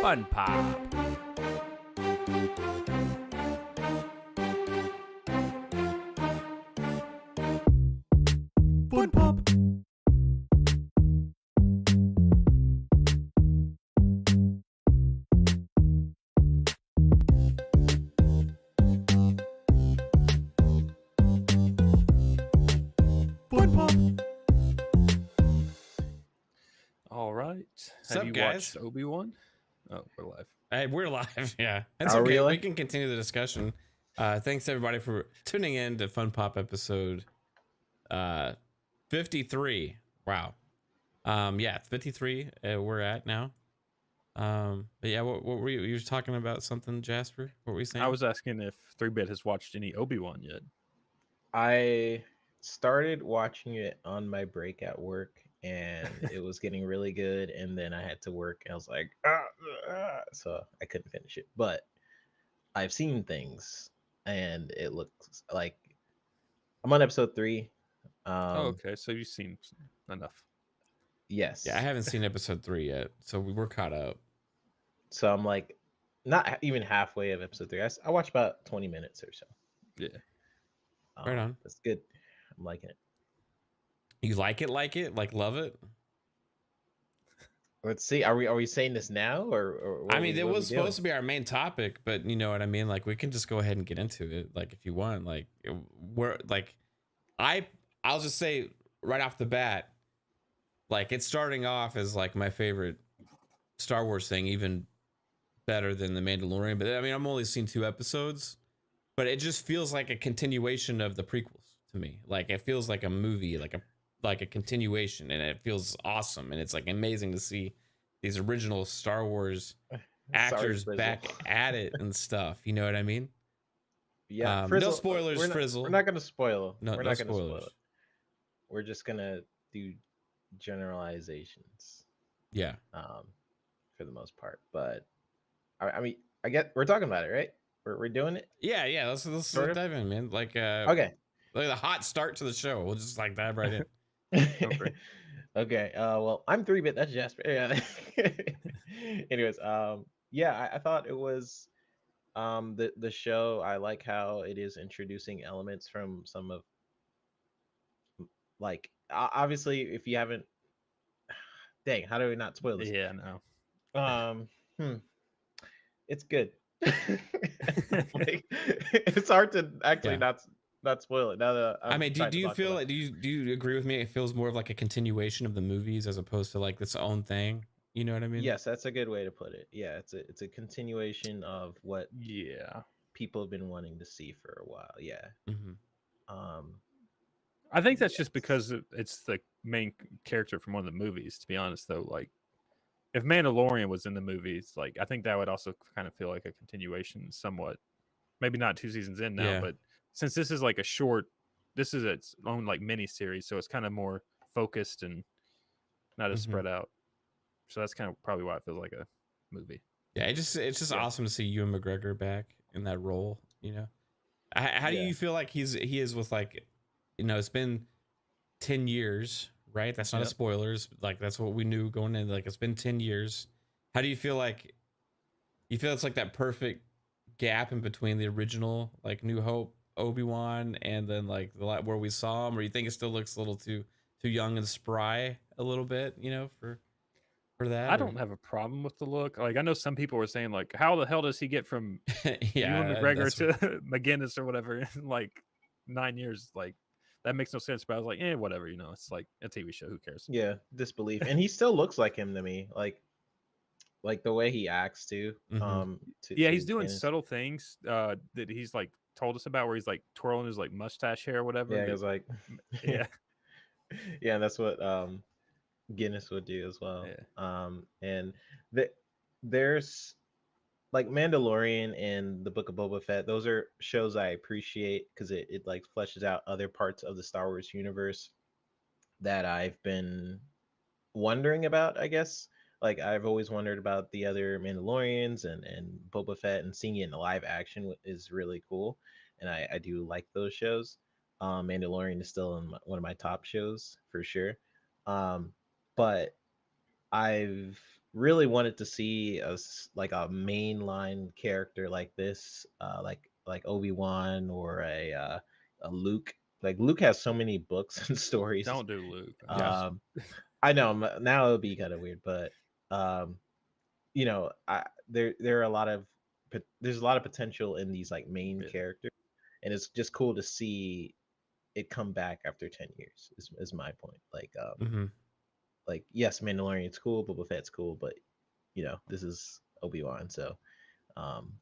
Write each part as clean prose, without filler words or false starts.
FunPop. FunPop. FunPop. All right. What's Have up, you guys? watched Obi-Wan? Oh, we're live. Hey, we're live. Yeah, that's Are okay. we We live? can continue the discussion. Thanks everybody for tuning in to FunPop episode 53. Wow. Yeah, 53. We're at now. But yeah, what were you were talking about something, Jasper? What were you saying? I was asking if 3-Bit has watched any Obi-Wan yet. I started watching it on my break at work, and it was getting really good. And then I had to work, and I was like, so I couldn't finish it. But I've seen things, and it looks like I'm on episode 3. Oh, okay. So you've seen enough. Yes. Yeah, I haven't seen episode 3 yet, so we were caught up. So I'm like, not even halfway of episode 3. I watched about 20 minutes or so. Yeah. Right on. That's good. I'm liking it. You like it, like love it? Let's see. Are we saying this now or I mean, it was supposed to be our main topic, but you know what I mean? Like, we can just go ahead and get into it. Like, if you want, like, we're like, I'll just say right off the bat, like, it's starting off as like my favorite Star Wars thing, even better than The Mandalorian. But I mean, I've only seen 2 episodes, but it just feels like a continuation of the prequels to me. Like, it feels like a movie, like a continuation, and it feels awesome. And it's like amazing to see these original Star Wars actors back at it and stuff. You know what I mean? Yeah. No spoilers, Frizzle. We're not gonna spoil. No, we're no not gonna spoil spoilers. it. We're just gonna do generalizations. Yeah. For the most part. But I mean, I get we're talking about it, right? We're doing it. Yeah. Let's Sort of? dive in, man. Like, Okay. like the hot start to the show. We'll just like dive right in. Okay. Okay. Well, I'm 3-Bit. That's Jasper. Yeah. Anyways, yeah, I thought it was the show. I like how it is introducing elements from some of, like, obviously, if you haven't, dang, how do we not spoil this? Yeah, no. It's good. Like, it's hard to actually not spoil it now that I mean, do you feel like do you agree with me? It feels more of like a continuation of the movies as opposed to like its own thing. You know what I mean? Yes, that's a good way to put it. Yeah, it's a continuation of what Yeah. people have been wanting to see for a while. Yeah. Mm-hmm. I think that's just because it's the main character from one of the movies, to be honest, though. Like, if Mandalorian was in the movies, like, I think that would also kind of feel like a continuation somewhat. Maybe not 2 seasons in now, but since this is like this is its own like mini series, so it's kind of more focused and not as spread out. So that's kind of probably why it feels like a movie. Yeah, it's just awesome to see Ewan McGregor back in that role. You know, how do you feel like he is with, like, you know, it's been 10 years, right? That's not a spoilers. Like, that's what we knew going in. Like, it's been 10 years. How do you feel like? You feel it's like that perfect gap in between the original, like, New Hope Obi-Wan and then like where we saw him, or you think it still looks a little too young and spry a little bit, you know, for that? I don't have a problem with the look. Like, I know some people were saying, like, how the hell does he get from Ewan McGregor to McGinnis or whatever in like 9 years? Like, that makes no sense. But I was like, whatever, you know, it's like a TV show. Who cares? Yeah, disbelief. And he still looks like him to me. Like the way he acts too. He's doing subtle things that he's like told us about, where he's like twirling his like mustache hair or whatever. Yeah, it's like yeah, that's what Guinness would do as well. And there's like Mandalorian and the Book of Boba Fett. Those are shows I appreciate because it like fleshes out other parts of the Star Wars universe that I've been wondering about, I guess. Like, I've always wondered about the other Mandalorians and Boba Fett, and seeing it in live action is really cool. And I do like those shows. Mandalorian is still one of my top shows for sure. But I've really wanted to see like a mainline character like this, like Obi-Wan or a Luke. Like Luke has so many books and stories. Don't do Luke. I know now it would be kind of weird, but you know, there are a lot of there's a lot of potential in these like main characters, and it's just cool to see it come back after 10 years. Is my point. Like like yes, Mandalorian's cool, Boba Fett's cool, but you know, this is Obi-Wan, so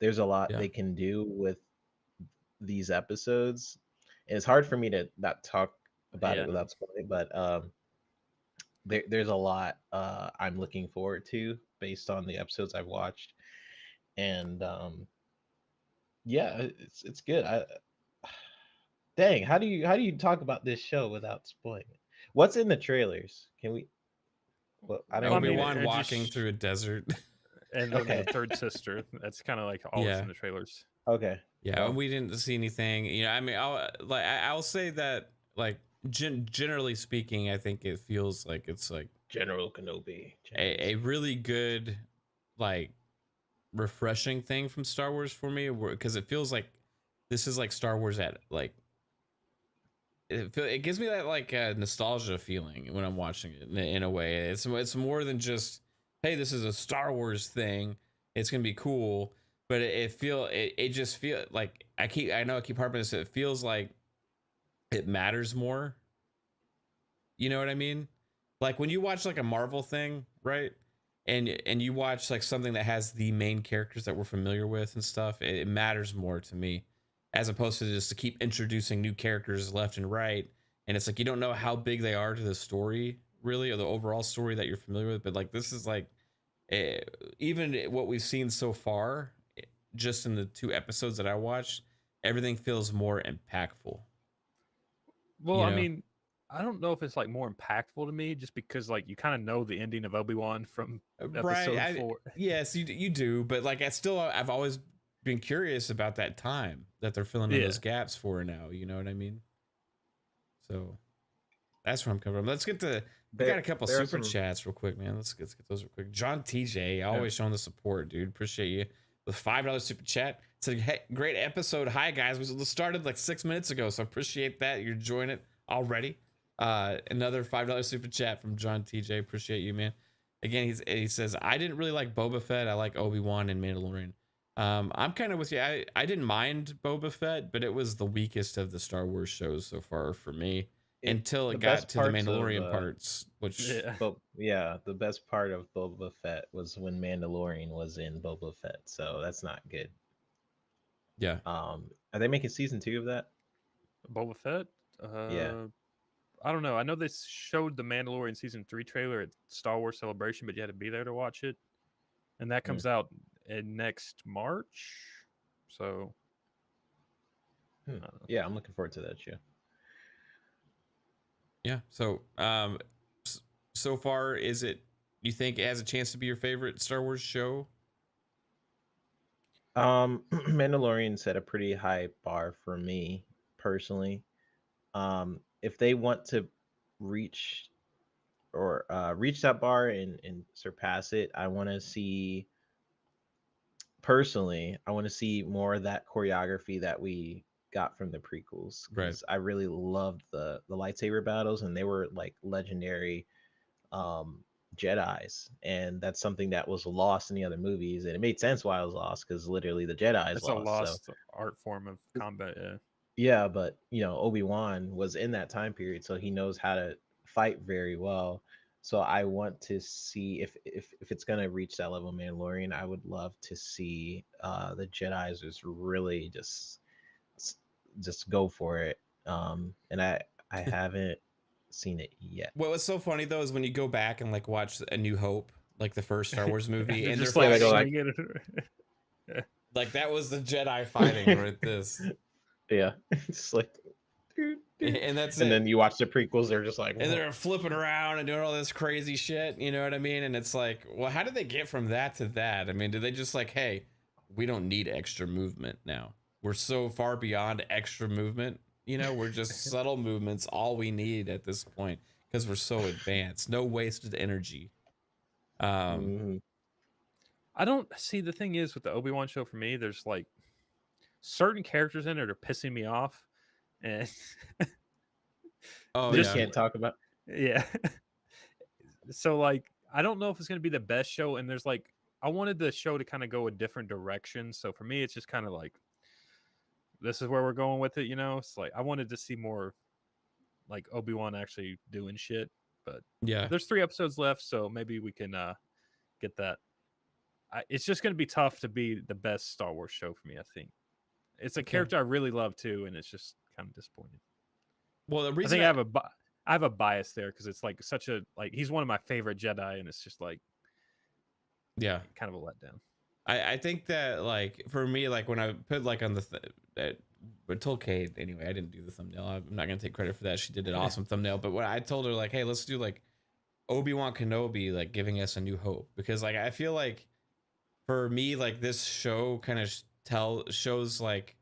there's a lot they can do with these episodes, and it's hard for me to not talk about it without spoiling, but there's a lot I'm looking forward to based on the episodes I've watched, and yeah, it's good. Dang, how do you talk about this show without spoiling it? What's in the trailers? Can we? Well, I don't. Obi-Wan walking through a desert, and the third sister. That's kind of like all that's in the trailers. Okay. Yeah, and we didn't see anything. You know, I mean, I'll say that like generally speaking, I think it feels like it's like General Kenobi, a really good, like, refreshing thing from Star Wars for me, because it feels like this is like Star Wars at like it gives me that like nostalgia feeling when I'm watching it in a way. It's more than just, hey, this is a Star Wars thing, it's gonna be cool, but it just feel like I know I keep harping this, it feels like it matters more. You know what I mean? Like when you watch like a Marvel thing, right? And you watch like something that has the main characters that we're familiar with and stuff, it matters more to me, as opposed to just to keep introducing new characters left and right. And it's like, you don't know how big they are to the story really, or the overall story that you're familiar with. But like, this is like, even what we've seen so far, just in the 2 episodes that I watched, everything feels more impactful. Well, I mean, I don't know if it's like more impactful to me, just because like you kind of know the ending of Obi-Wan from episode 4. Yes, you do, but like I've always been curious about that time that they're filling in those gaps for now. You know what I mean? So that's where I'm coming from. Let's get to. We got a couple super chats real quick, man. Let's get those real quick. John TJ, always showing the support, dude. Appreciate you with $5 super chat. It's a great episode. Hi guys, we started like 6 minutes ago, so appreciate that you're enjoying it already. Another $5 super chat from John TJ. Appreciate you, man. Again, he says, I didn't really like Boba Fett. I like Obi-Wan and Mandalorian. I'm kind of with you. I didn't mind Boba Fett, but it was the weakest of the Star Wars shows so far for me, until it got to the Mandalorian parts, which the best part of Boba Fett was when Mandalorian was in Boba Fett, so that's not good. Yeah. Are they making season 2 of that? Boba Fett? Yeah. I don't know. I know they showed the Mandalorian season 3 trailer at Star Wars Celebration, but you had to be there to watch it, and that comes out in next March. So, yeah, I'm looking forward to that show. Yeah. So, so far, you think it has a chance to be your favorite Star Wars show? Mandalorian set a pretty high bar for me personally. If they want to reach that bar and surpass it, I want to see more of that choreography that we got from the prequels, because I really loved the lightsaber battles, and they were like legendary Jedis, and that's something that was lost in the other movies, and it made sense why it was lost, because literally the Jedi is lost. It's a lost art form of combat. Yeah, but you know, Obi-Wan was in that time period, so he knows how to fight very well. So I want to see if it's gonna reach that level of Mandalorian, I would love to see the Jedis just really just go for it. And I haven't seen it yet. What was so funny though is when you go back and like watch A New Hope, like the first Star Wars movie, and just they're like like that was the Jedi fighting right this. Yeah, it's like, and that's and then you watch the prequels, they're just like, and they're flipping around and doing all this crazy shit, you know what I mean? And it's like, well, how did they get from that to that? I mean, did they just like, hey, we don't need extra movement now, we're so far beyond extra movement, you know, we're just subtle movements all we need at this point, because we're so advanced, no wasted energy. Um, I don't see, the thing is with the Obi-Wan show for me, there's like certain characters in it are pissing me off, and oh we just yeah, can't talk about. yeah. So like I don't know if it's gonna be the best show, and there's like I wanted the show to kind of go a different direction. So for me, it's just kind of like this is where we're going with it, you know? It's like I wanted to see more like Obi-Wan actually doing shit, but yeah, there's 3 episodes left, so maybe we can get that. It's just going to be tough to be the best Star Wars show for me, I think. It's a okay. character I really love too, and it's just kind of disappointing. Well, the I reason think I have a bias there because it's like such a like he's one of my favorite Jedi, and it's just like yeah, kind of a letdown. I think that like for me, like when I put like on the I told Kate anyway, I didn't do the thumbnail. I'm not gonna take credit for that. She did an awesome thumbnail. But when I told her like, hey, let's do like Obi-Wan Kenobi, like giving us a new hope, because like I feel like for me, like this show kind of shows like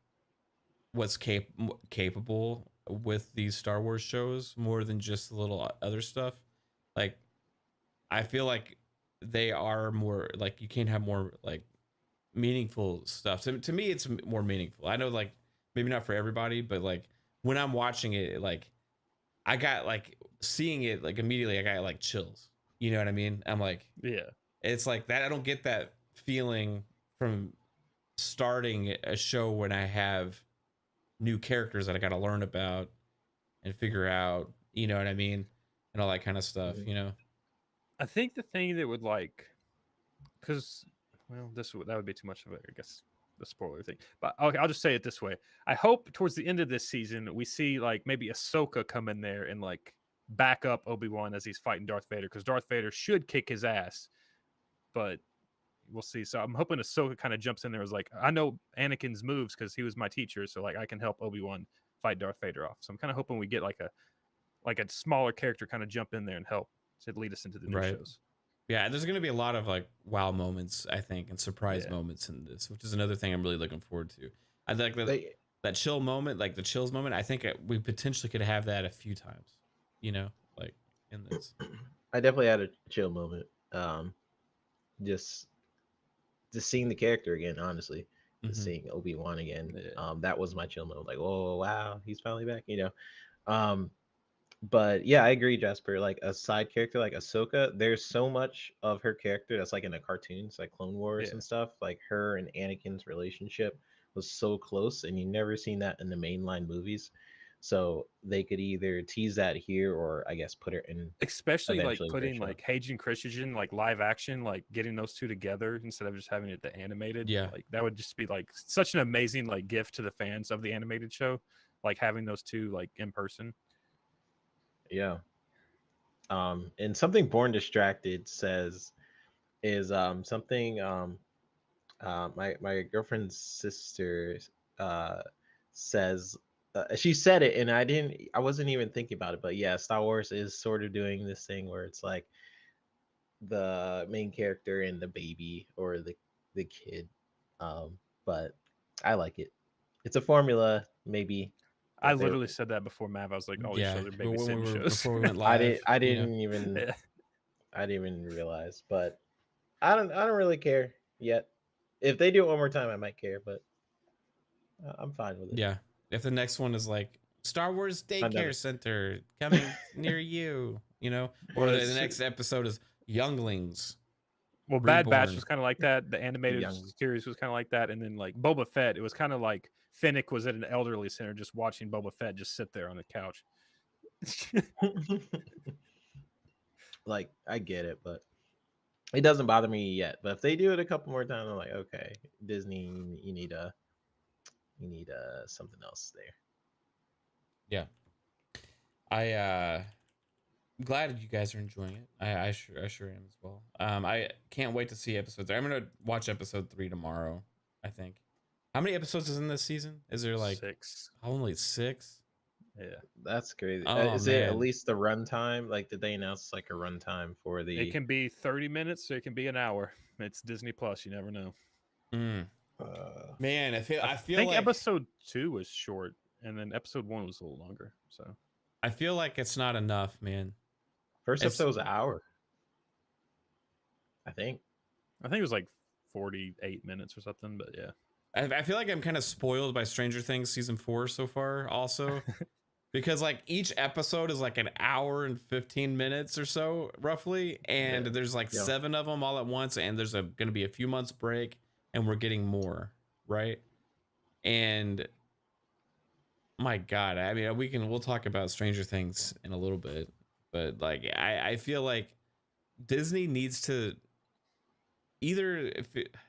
what's capable with these Star Wars shows more than just a little other stuff. Like I feel like they are more like you can have more like meaningful stuff. To me, it's more meaningful. I know like maybe not for everybody, but like when I'm watching it, like I got like seeing it like immediately I got like chills. You know what I mean? I'm like, Yeah. it's like that. I don't get that feeling from starting a show when I have new characters that I got to learn about and figure out, you know what I mean? And all that kind of stuff, you know? I think the thing that would like, because well, that would be too much of it, I guess, the spoiler thing. But okay, I'll just say it this way: I hope towards the end of this season we see like maybe Ahsoka come in there and like back up Obi-Wan as he's fighting Darth Vader, because Darth Vader should kick his ass, but we'll see. So I'm hoping Ahsoka kind of jumps in there as like, I know Anakin's moves because he was my teacher, so like I can help Obi-Wan fight Darth Vader off. So I'm kind of hoping we get like a smaller character kind of jump in there and help to lead us into the new Right. shows. Yeah, there's gonna be a lot of like wow moments, I think, and surprise moments in this, which is another thing I'm really looking forward to. I like that chill moment, like the chills moment. I think we potentially could have that a few times, you know, like in this. I definitely had a chill moment. Just seeing the character again, honestly, just seeing Obi-Wan again. That was my chill moment. Like, oh wow, he's finally back. You know. But yeah, I agree, Jasper. Like a side character like Ahsoka, there's so much of her character that's like in the cartoons, like Clone Wars and stuff. Like her and Anakin's relationship was so close, and you never seen that in the mainline movies. So they could either tease that here, or I guess put her in, especially like eventually, their putting show. like Hayden Christensen like live action, like getting those two together instead of just having it the animated. Yeah, like that would just be like such an amazing like gift to the fans of the animated show, like having those two like in person. Yeah. And something Born Distracted says is something my girlfriend's sister says, she said it, and I wasn't even thinking about it, but yeah, Star Wars is sort of doing this thing where it's like the main character and the baby or the kid. But I like it. It's a formula, maybe. I literally said that before Mav. I was like, all these yeah. shows are babysitting shows. Before we went live, I didn't even Yeah. I didn't even realize, but I don't really care yet. If they do it one more time, I might care, but I'm fine with it. Yeah. If the next one is like Star Wars Daycare Center coming near you, you know, or the next episode is Younglings. Well, Bad Batch was kind of like that. The animated series was kind of like that, and then like Boba Fett, it was kind of like Finnick was at an elderly center just watching Boba Fett just sit there on the couch. Like, I get it, but it doesn't bother me yet. But if they do it a couple more times, I'm like, okay, Disney, you need something else there. Yeah. Glad you guys are enjoying it. I sure am as well. I can't wait to see episodes. I'm gonna watch episode 3 tomorrow, I think. How many episodes is in this season? Is there like 6? Only 6? Yeah, that's crazy. Oh, is it at least the runtime? Like, did they announce like a runtime for the? It can be 30 minutes, or it can be an hour. It's Disney Plus. You never know. Man, I feel think like episode 2 was short, and then episode 1 was a little longer. So I feel like it's not enough, man. First episode was an hour. I think it was like 48 minutes or something, but yeah. I feel like I'm kind of spoiled by Stranger Things season 4 so far, also. Because like each episode is like an hour and 15 minutes or so roughly, and there's like 7 of them all at once, and there's going to be a few months break, and we're getting more, right? And my God, I mean, we'll talk about Stranger Things in a little bit, but like I feel like Disney needs to either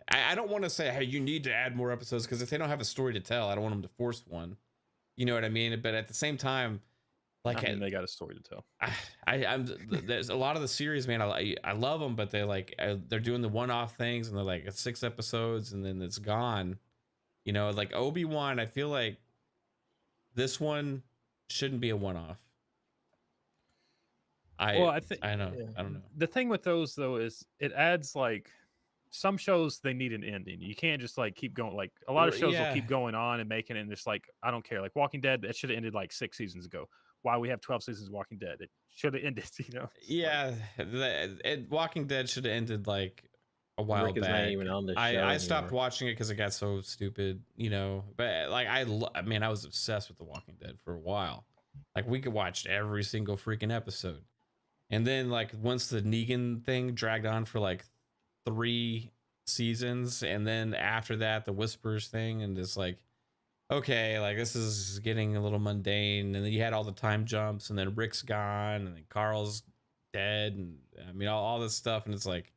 I don't want to say, hey, you need to add more episodes, because if they don't have a story to tell, I don't want them to force one. You know what I mean? But at the same time, like, I mean, they got a story to tell. There's a lot of the series, man. I love them, but they're doing the one-off things, and they're like 6 episodes, and then it's gone. You know, like Obi-Wan, I feel like this one shouldn't be a one-off. I don't know. The thing with those though is it adds like some shows they need an ending. You can't just like keep going. Like a lot of shows will keep going on and making it, and it's like I don't care. Like Walking Dead, it should have ended like 6 seasons ago. Why we have 12 seasons of Walking Dead? It should have ended. You know? Yeah, Walking Dead should have ended like a while Rick is back. not even on the show I stopped anymore. watching it because it got so stupid. You know, but like I mean, I was obsessed with The Walking Dead for a while. Like we could watch every single freaking episode. And then like once the Negan thing dragged on for like 3 seasons, and then after that the Whispers thing, and it's like, okay, like this is getting a little mundane. And then you had all the time jumps, and then Rick's gone, and then Carl's dead, and I mean all this stuff, and it's like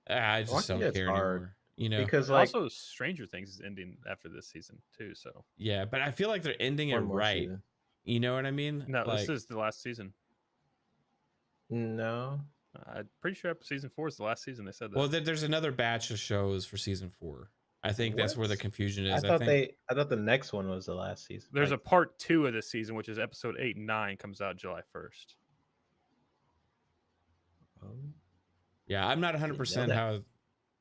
I just don't care anymore. You know, because like also Stranger Things is ending after this season too. So yeah, but I feel like they're ending it right. Season. You know what I mean? No, like, this is the last season. No, I'm pretty sure season 4 is the last season. They said that. Well, there's another batch of shows for season 4. I think that's where the confusion is. I thought the next one was the last season. There's a part 2 of this season, which is episode 8 and 9, comes out July 1st. Yeah, I'm not 100% how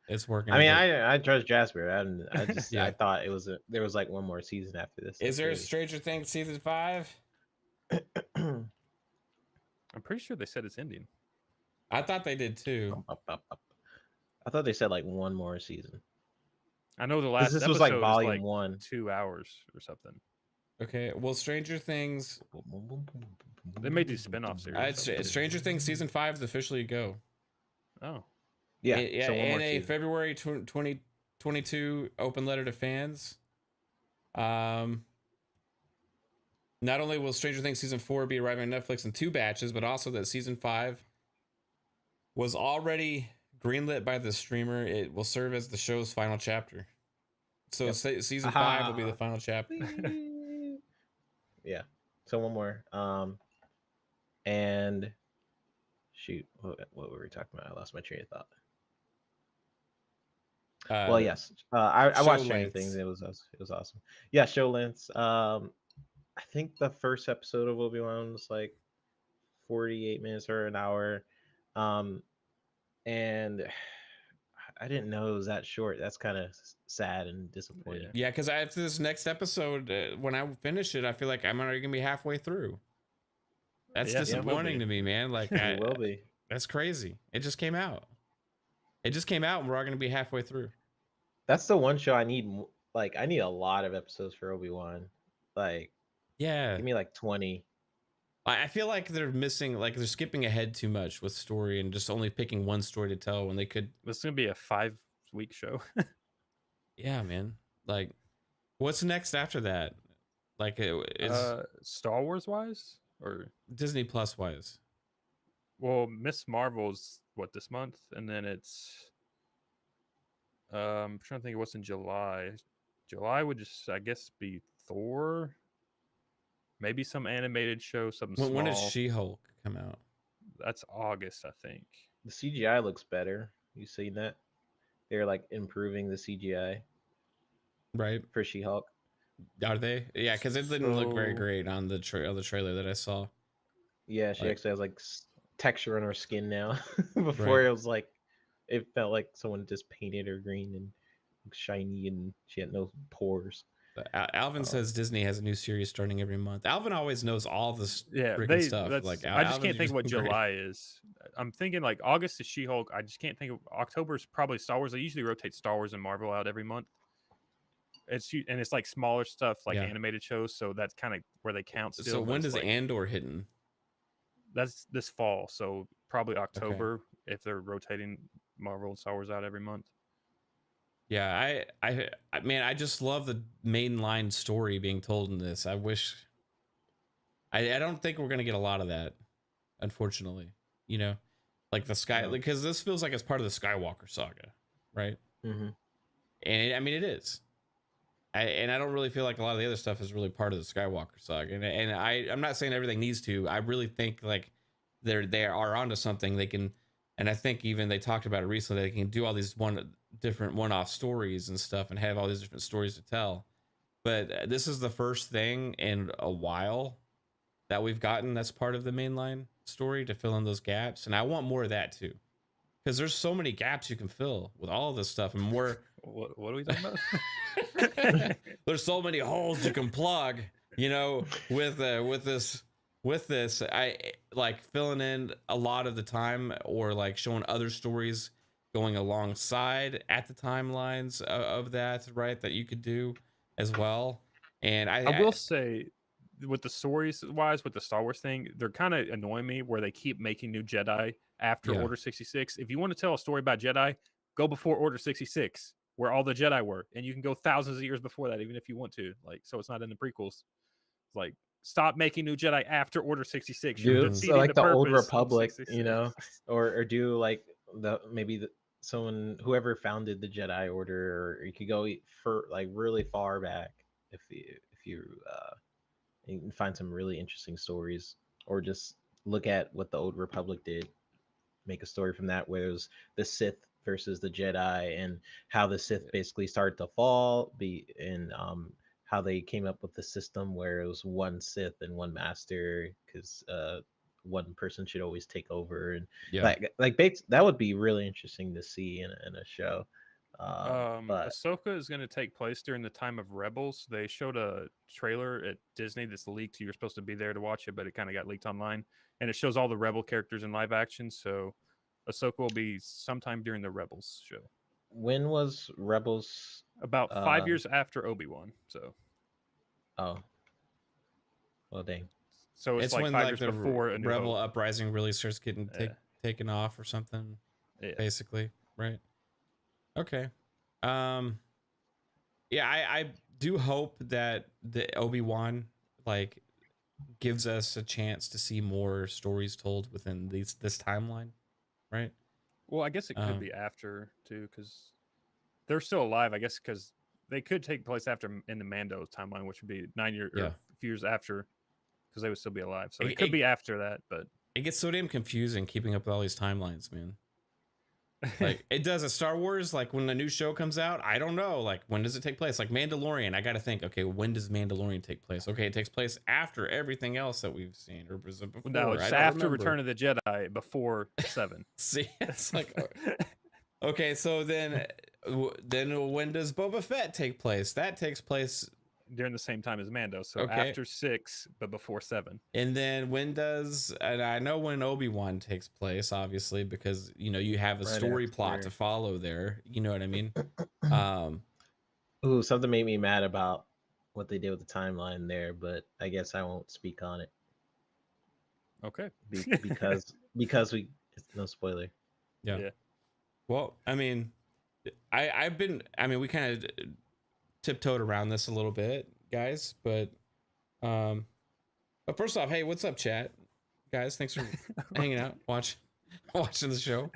it's working. I mean, I trust Jasper. I just yeah. I thought there was like one more season after this. Is there a Stranger Things season 5? I'm pretty sure they said it's ending. I thought they did too. I thought they said like one more season. I know the last this episode was like volume was like 1, 2 hours or something. Okay, well, Stranger Things. They may do spin-off series. Stranger Things season 5 is officially a go. Oh, yeah. In a February 2022 open letter to fans. Not only will Stranger Things season 4 be arriving on Netflix in 2 batches, but also that season 5 was already greenlit by the streamer. It will serve as the show's final chapter. So season 5 will be the final chapter. Yeah. So one more. And shoot, what were we talking about? I lost my train of thought. Well, yes. I watched Stranger Things. It was awesome. Yeah, show lengths. I think the first episode of Obi-Wan was like 48 minutes or an hour. And I didn't know it was that short. That's kind of sad and disappointing. Yeah, because after this next episode, when I finish it, I feel like I'm already gonna be halfway through. That's disappointing to me, man. Like it will be. That's crazy. It just came out. And we're all gonna be halfway through. That's the one show I need. Like I need a lot of episodes for Obi-Wan. Like, yeah, give me like 20. I feel like they're missing, like they're skipping ahead too much with story and just only picking one story to tell when they could. This is gonna be a 5-week show. Yeah, man. Like, what's next after that? Like, it's Star Wars wise or Disney Plus wise. Well, Miss Marvel's this month, and then it's I'm trying to think of what's in July. July would just, I guess, be Thor. Maybe some animated show, something small. When did She-Hulk come out? That's August, I think. The CGI looks better. You seen that? They're like improving the CGI, right, for She-Hulk. Are they? Yeah, because it didn't look very great on the trailer that I saw. Yeah, she actually has like texture on her skin now. Before it was like, it felt like someone just painted her green and shiny, and she had no pores. Alvin says Disney has a new series starting every month. Alvin always knows all this freaking stuff. Like I just Alvin's can't think of what great. July is. I'm thinking like August is She-Hulk. I just can't think of October's probably Star Wars. They usually rotate Star Wars and Marvel out every month. It's like smaller stuff like animated shows, so that's kind of where they count still. So when does Andor hitting? That's this fall, so probably October if they're rotating Marvel and Star Wars out every month. Yeah, I just love the mainline story being told in this. I wish I don't think we're gonna get a lot of that, unfortunately. You know, like the Sky, because this feels like it's part of the Skywalker saga, right? Mm-hmm. And I mean, it is. I don't really feel like a lot of the other stuff is really part of the Skywalker saga. And I'm not saying everything needs to. I really think like they are onto something. They can, and I think even they talked about it recently. They can do all these different one-off stories and stuff, and have all these different stories to tell. But this is the first thing in a while that we've gotten that's part of the mainline story to fill in those gaps, and I want more of that too, because there's so many gaps you can fill with all of this stuff, and more. What are we talking about? There's so many holes you can plug, you know, with this. I like filling in a lot of the time, or like showing other stories going alongside at the timelines of that, right? That you could do as well. And I will say, with the stories wise, with the Star Wars thing, they're kind of annoying me where they keep making new Jedi after Order 66. If you want to tell a story about Jedi, go before Order 66, where all the Jedi were, and you can go thousands of years before that, even if you want to. Like, so it's not in the prequels. Like, stop making new Jedi after Order 66. Dude, so like the Old Republic, you know, or do like someone whoever founded the Jedi Order, or you could go for like really far back if you can find some really interesting stories, or just look at what the Old Republic did, make a story from that, where it was the Sith versus the Jedi, and how the Sith basically started to fall, and how they came up with the system where it was one Sith and one master, because one person should always take over, and that would be really interesting to see in a show. But Ahsoka is going to take place during the time of Rebels. They showed a trailer at Disney that's leaked. You're supposed to be there to watch it, but it kind of got leaked online, and it shows all the Rebel characters in live action. So Ahsoka will be sometime during the Rebels show. When was Rebels? About 5 years after Obi-Wan. So. Oh. Well, dang. So it's like when 5 years the before a Rebel uprising really starts getting taken off or something. Yeah. Basically, right? Okay. Yeah, I do hope that the Obi-Wan like gives us a chance to see more stories told within this timeline, right? Well, I guess it could be after too, because they're still alive. I guess because they could take place after in the Mando timeline, which would be 9 years or a few years after, because they would still be alive. So it could be after that, but it gets so damn confusing keeping up with all these timelines, man. Like it does at Star Wars. Like when a new show comes out, I don't know. Like when does it take place? Like Mandalorian, I got to think. Okay, when does Mandalorian take place? Okay, it takes place after everything else that we've seen, or was it before? No, it's after Return of the Jedi, before 7. See, it's like okay, so then when does Boba Fett take place? That takes place during the same time as Mando, so after 6 but before 7. And then and I know when Obi-Wan takes place, obviously, because you know you have a story plot to follow there, you know what I mean? Ooh, something made me mad about what they did with the timeline there, but I guess I won't speak on it. Okay. because no spoiler. Yeah. Well, I mean, we kind of tiptoed around this a little bit, guys, but first off, hey, what's up, chat, guys? Thanks for hanging out, watching the show.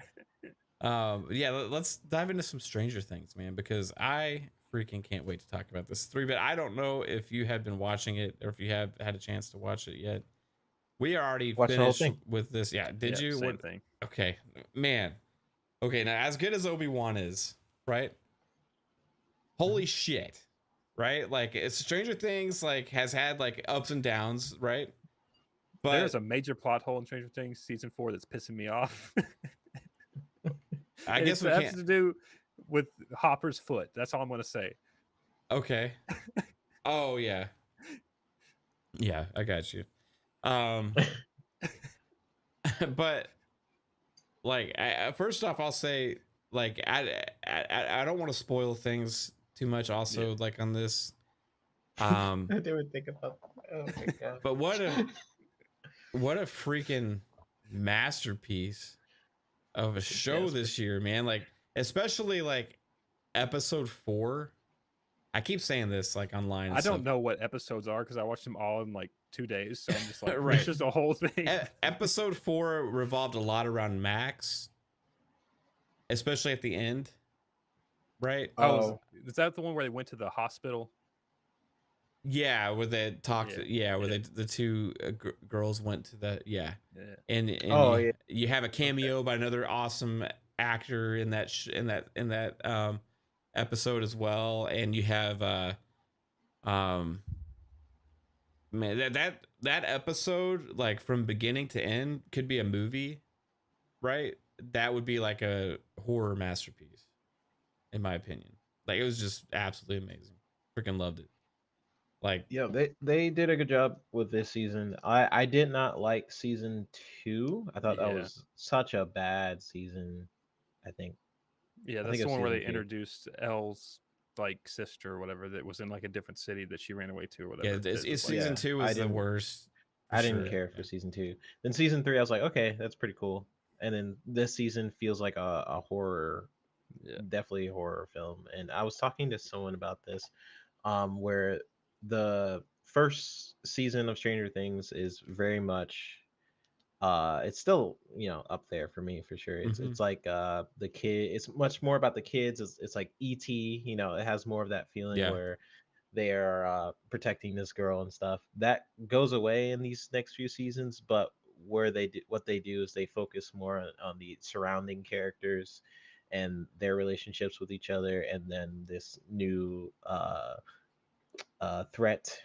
Let's dive into some Stranger Things, man, because I freaking can't wait to talk about this 3-bit. I don't know if you have been watching it or if you have had a chance to watch it yet. We are already finished with this. Yeah, did you? Same thing. Okay, man. Okay, now as good as Obi-Wan is, right? Holy shit, right? Like it's Stranger Things like has had like ups and downs, right? But there's a major plot hole in Stranger Things season 4 that's pissing me off. I guess it has to do with Hopper's foot. That's all I'm going to say. Okay. Oh yeah. Yeah, I got you. But like, first off, I'll say like I don't want to spoil things too much. Also, like on this, I didn't think about. Oh my god! but what a freaking masterpiece of a show Jasper. this year, man. Like, especially like episode 4. I keep saying this like online. I don't know what episodes are because I watched them all in like 2 days. So I'm just like, Right. it's just a whole thing. Episode 4 revolved a lot around Max, especially at the end. Right? Oh, is that the one where they went to the hospital? Yeah, where they talked. Where the two girls went to the and you have a cameo by another awesome actor in that episode as well, and you have man, that episode, like from beginning to end, could be a movie, right? That would be like a horror masterpiece, in my opinion. Like, it was just absolutely amazing. Freaking loved it. Like, yeah, they did a good job with this season. I did not like season 2. I thought that was such a bad season. I think. Yeah, that's the one where they introduced Elle's like sister or whatever that was in like a different city that she ran away to or whatever. Yeah, season 2 was the worst. I didn't care for season 2. Then season 3, I was like, okay, that's pretty cool. And then this season feels like a horror, definitely a horror film. And I was talking to someone about this, where the first season of Stranger Things is very much it's still, up there for me for sure. It's like the kid, it's much more about the kids. It's like ET, it has more of that feeling where they are protecting this girl and stuff. That goes away in these next few seasons, but where what they do is they focus more on the surrounding characters and their relationships with each other, and then this new threat.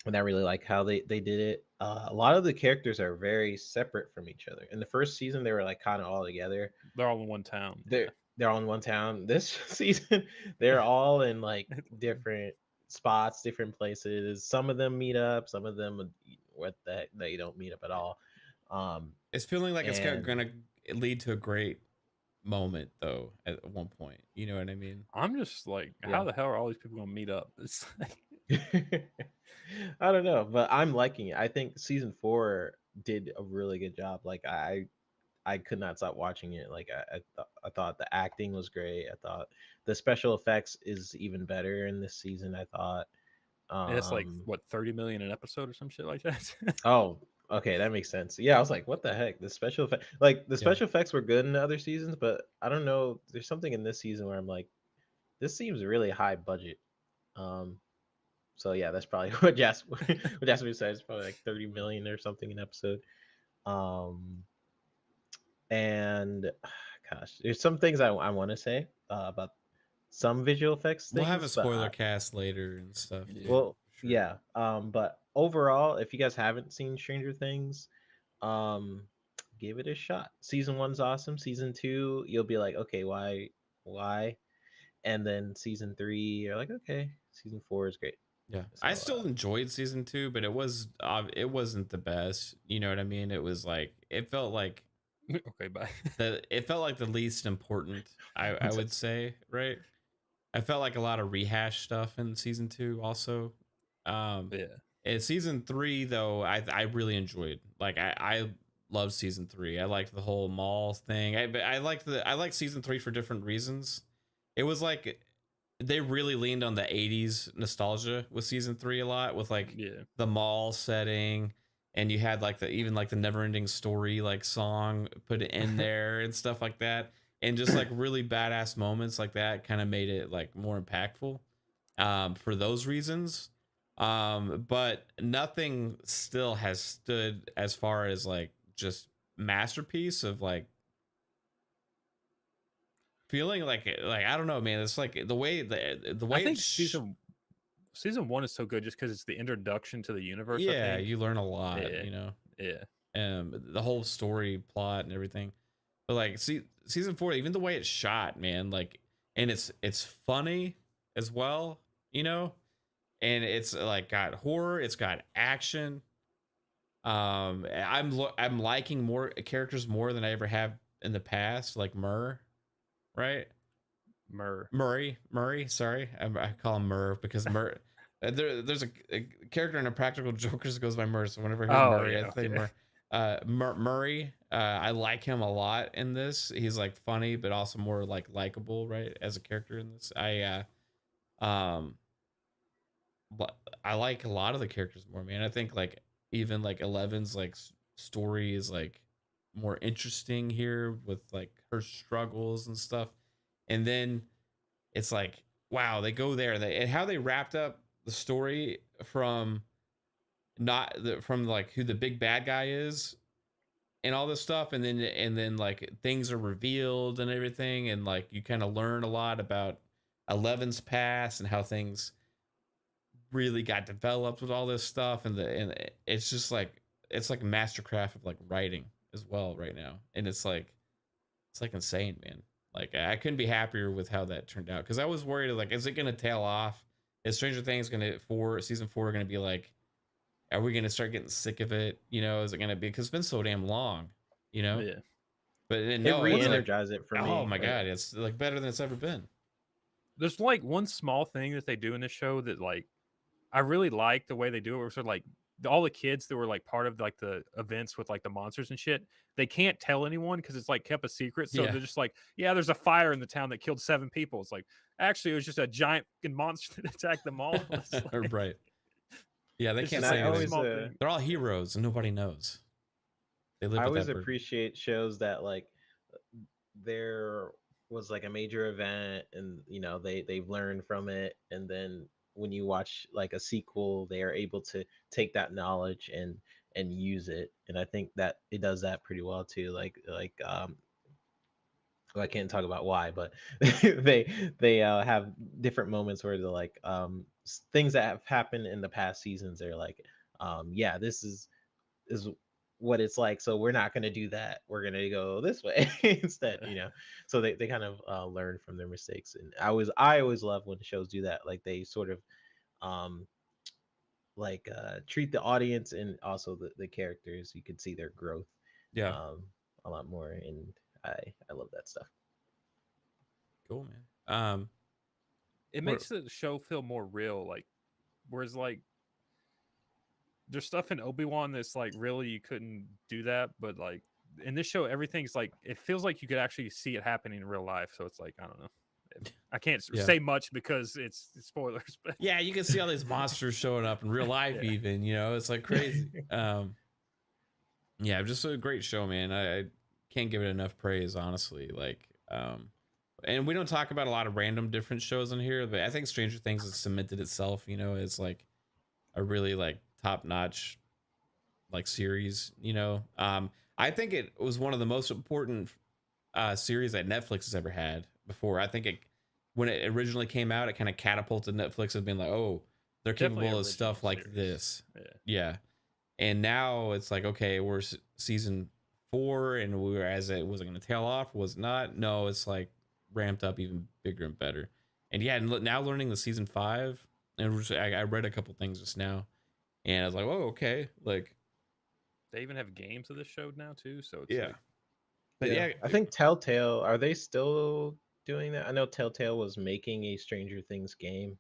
And I really like how they did it. A lot of the characters are very separate from each other. In the first season, they were like kind of all together. They're all in one town. They're all in one town. This season, they're all in like different spots, different places. Some of them meet up. Some of them, what the heck, they don't meet up at all. It's feeling like it's gonna lead to a great moment though at one point. You know what I mean? I'm just like, how the hell are all these people gonna meet up? It's like... I don't know, but I'm liking it. I think season 4 did a really good job. Like I could not stop watching it. Like I thought the acting was great. I thought the special effects is even better in this season. I thought it's like what, 30 million an episode or some shit like that. Oh, okay, that makes sense. Yeah, I was like, what the heck? The special effect, like the special effects were good in the other seasons, but I don't know. There's something in this season where I'm like, this seems really high budget. So yeah, that's probably what Jasper said. It's probably like 30 million or something an episode. And gosh, there's some things I want to say about some visual effects things. We'll have a spoiler cast later and stuff. Well, sure. But overall, if you guys haven't seen Stranger Things, give it a shot. Season 1's awesome. Season 2, you'll be like, okay, why? And then season 3, you're like, okay. Season 4 is great. Yeah, so, I still enjoyed season 2, but it wasn't the best. You know what I mean? It was like, it felt like okay, bye. It felt like the least important. I would say, right? I felt like a lot of rehash stuff in season 2 also. In season 3 though, I really enjoyed. Like I loved season 3. I liked the whole mall thing. I liked season 3 for different reasons. It was like they really leaned on the 80s nostalgia with season 3 a lot, with like the mall setting, and you had like the Never Ending Story like song put it in there and stuff like that, and just like really badass moments like that kind of made it like more impactful for those reasons. But nothing still has stood as far as like just masterpiece of like feeling like I don't know, man. It's like the way I think season 1 is so good just because it's the introduction to the universe. Yeah, you learn a lot. You know. Yeah. The whole story plot and everything. But like season 4, even the way it's shot, man, like, and it's funny as well, you know. and it's like got horror, it's got action. I'm liking more characters more than I ever have in the past, like right? Murray. Sorry, I call him Murr because Murr. There's a character in a Practical Jokers that goes by Murr. So whenever I hear Murray, I think Murray. I like him a lot in this. He's like funny, but also more like likable, right? As a character in this, but I like a lot of the characters more, man. I think like even like 11's like story is like more interesting here with like her struggles and stuff. And then it's like, wow, they go there. And how they wrapped up the story from from like who the big bad guy is and all this stuff, and then like things are revealed and everything, and like you kind of learn a lot about 11's past and how things really got developed with all this stuff, and it's just like it's like a mastercraft of like writing as well right now, and it's like insane, man. Like I couldn't be happier with how that turned out, because I was worried like, is it gonna tail off? Is Stranger Things gonna season 4 gonna be like, are we gonna start getting sick of it? You know, is it gonna be, because it's been so damn long, you know? Yeah. But no, it re-energized it for me. Oh my god, it's like better than it's ever been. There's like one small thing that they do in this show that like I really like the way they do it. Where sort of like all the kids that were like part of like the events with like the monsters and shit, they can't tell anyone because it's like kept a secret. So they're just like, yeah, there's a fire in the town that killed 7 people. It's like, actually, it was just a giant monster that attacked them all. Like, right. Yeah, they can't say anything. They're all heroes and nobody knows. They live. I always appreciate shows that like there was like a major event, and you know they've learned from it, and then when you watch like a sequel, they are able to take that knowledge and use it. And I think that it does that pretty well too. Well, I can't talk about why, but they have different moments where they're like things that have happened in the past seasons. They're like, yeah, this is what it's like, so we're not going to do that, we're going to go this way instead, you know. So they kind of learn from their mistakes, and I always love when shows do that. Like they sort of treat the audience and also the characters, you can see their growth a lot more, and I love that stuff. Cool, man. It makes the show feel more real, like whereas like there's stuff in Obi-Wan that's like really you couldn't do that, but like in this show everything's like it feels like you could actually see it happening in real life. So it's like, I don't know, I can't say much because it's spoilers, but yeah, you can see all these monsters showing up in real life. Even, you know, it's like crazy. Yeah, just a great show, man. I can't give it enough praise, honestly. Like and we don't talk about a lot of random different shows in here, but I think Stranger Things has cemented itself, you know, as like a really like top-notch like series, you know. I think it was one of the most important series that Netflix has ever had before. I think when it originally came out, it kind of catapulted Netflix as being like, oh, they're capable of stuff like this. Yeah. And now it's like, okay, we're season 4, and we were, as it wasn't going to tail off, was not. No, it's like ramped up even bigger and better. And yeah, now learning the season 5, and I read a couple things just now, and I was like, oh, okay. Like they even have games of this show now too. So it's like, but yeah, I think Telltale, are they still doing that? I know Telltale was making a Stranger Things game.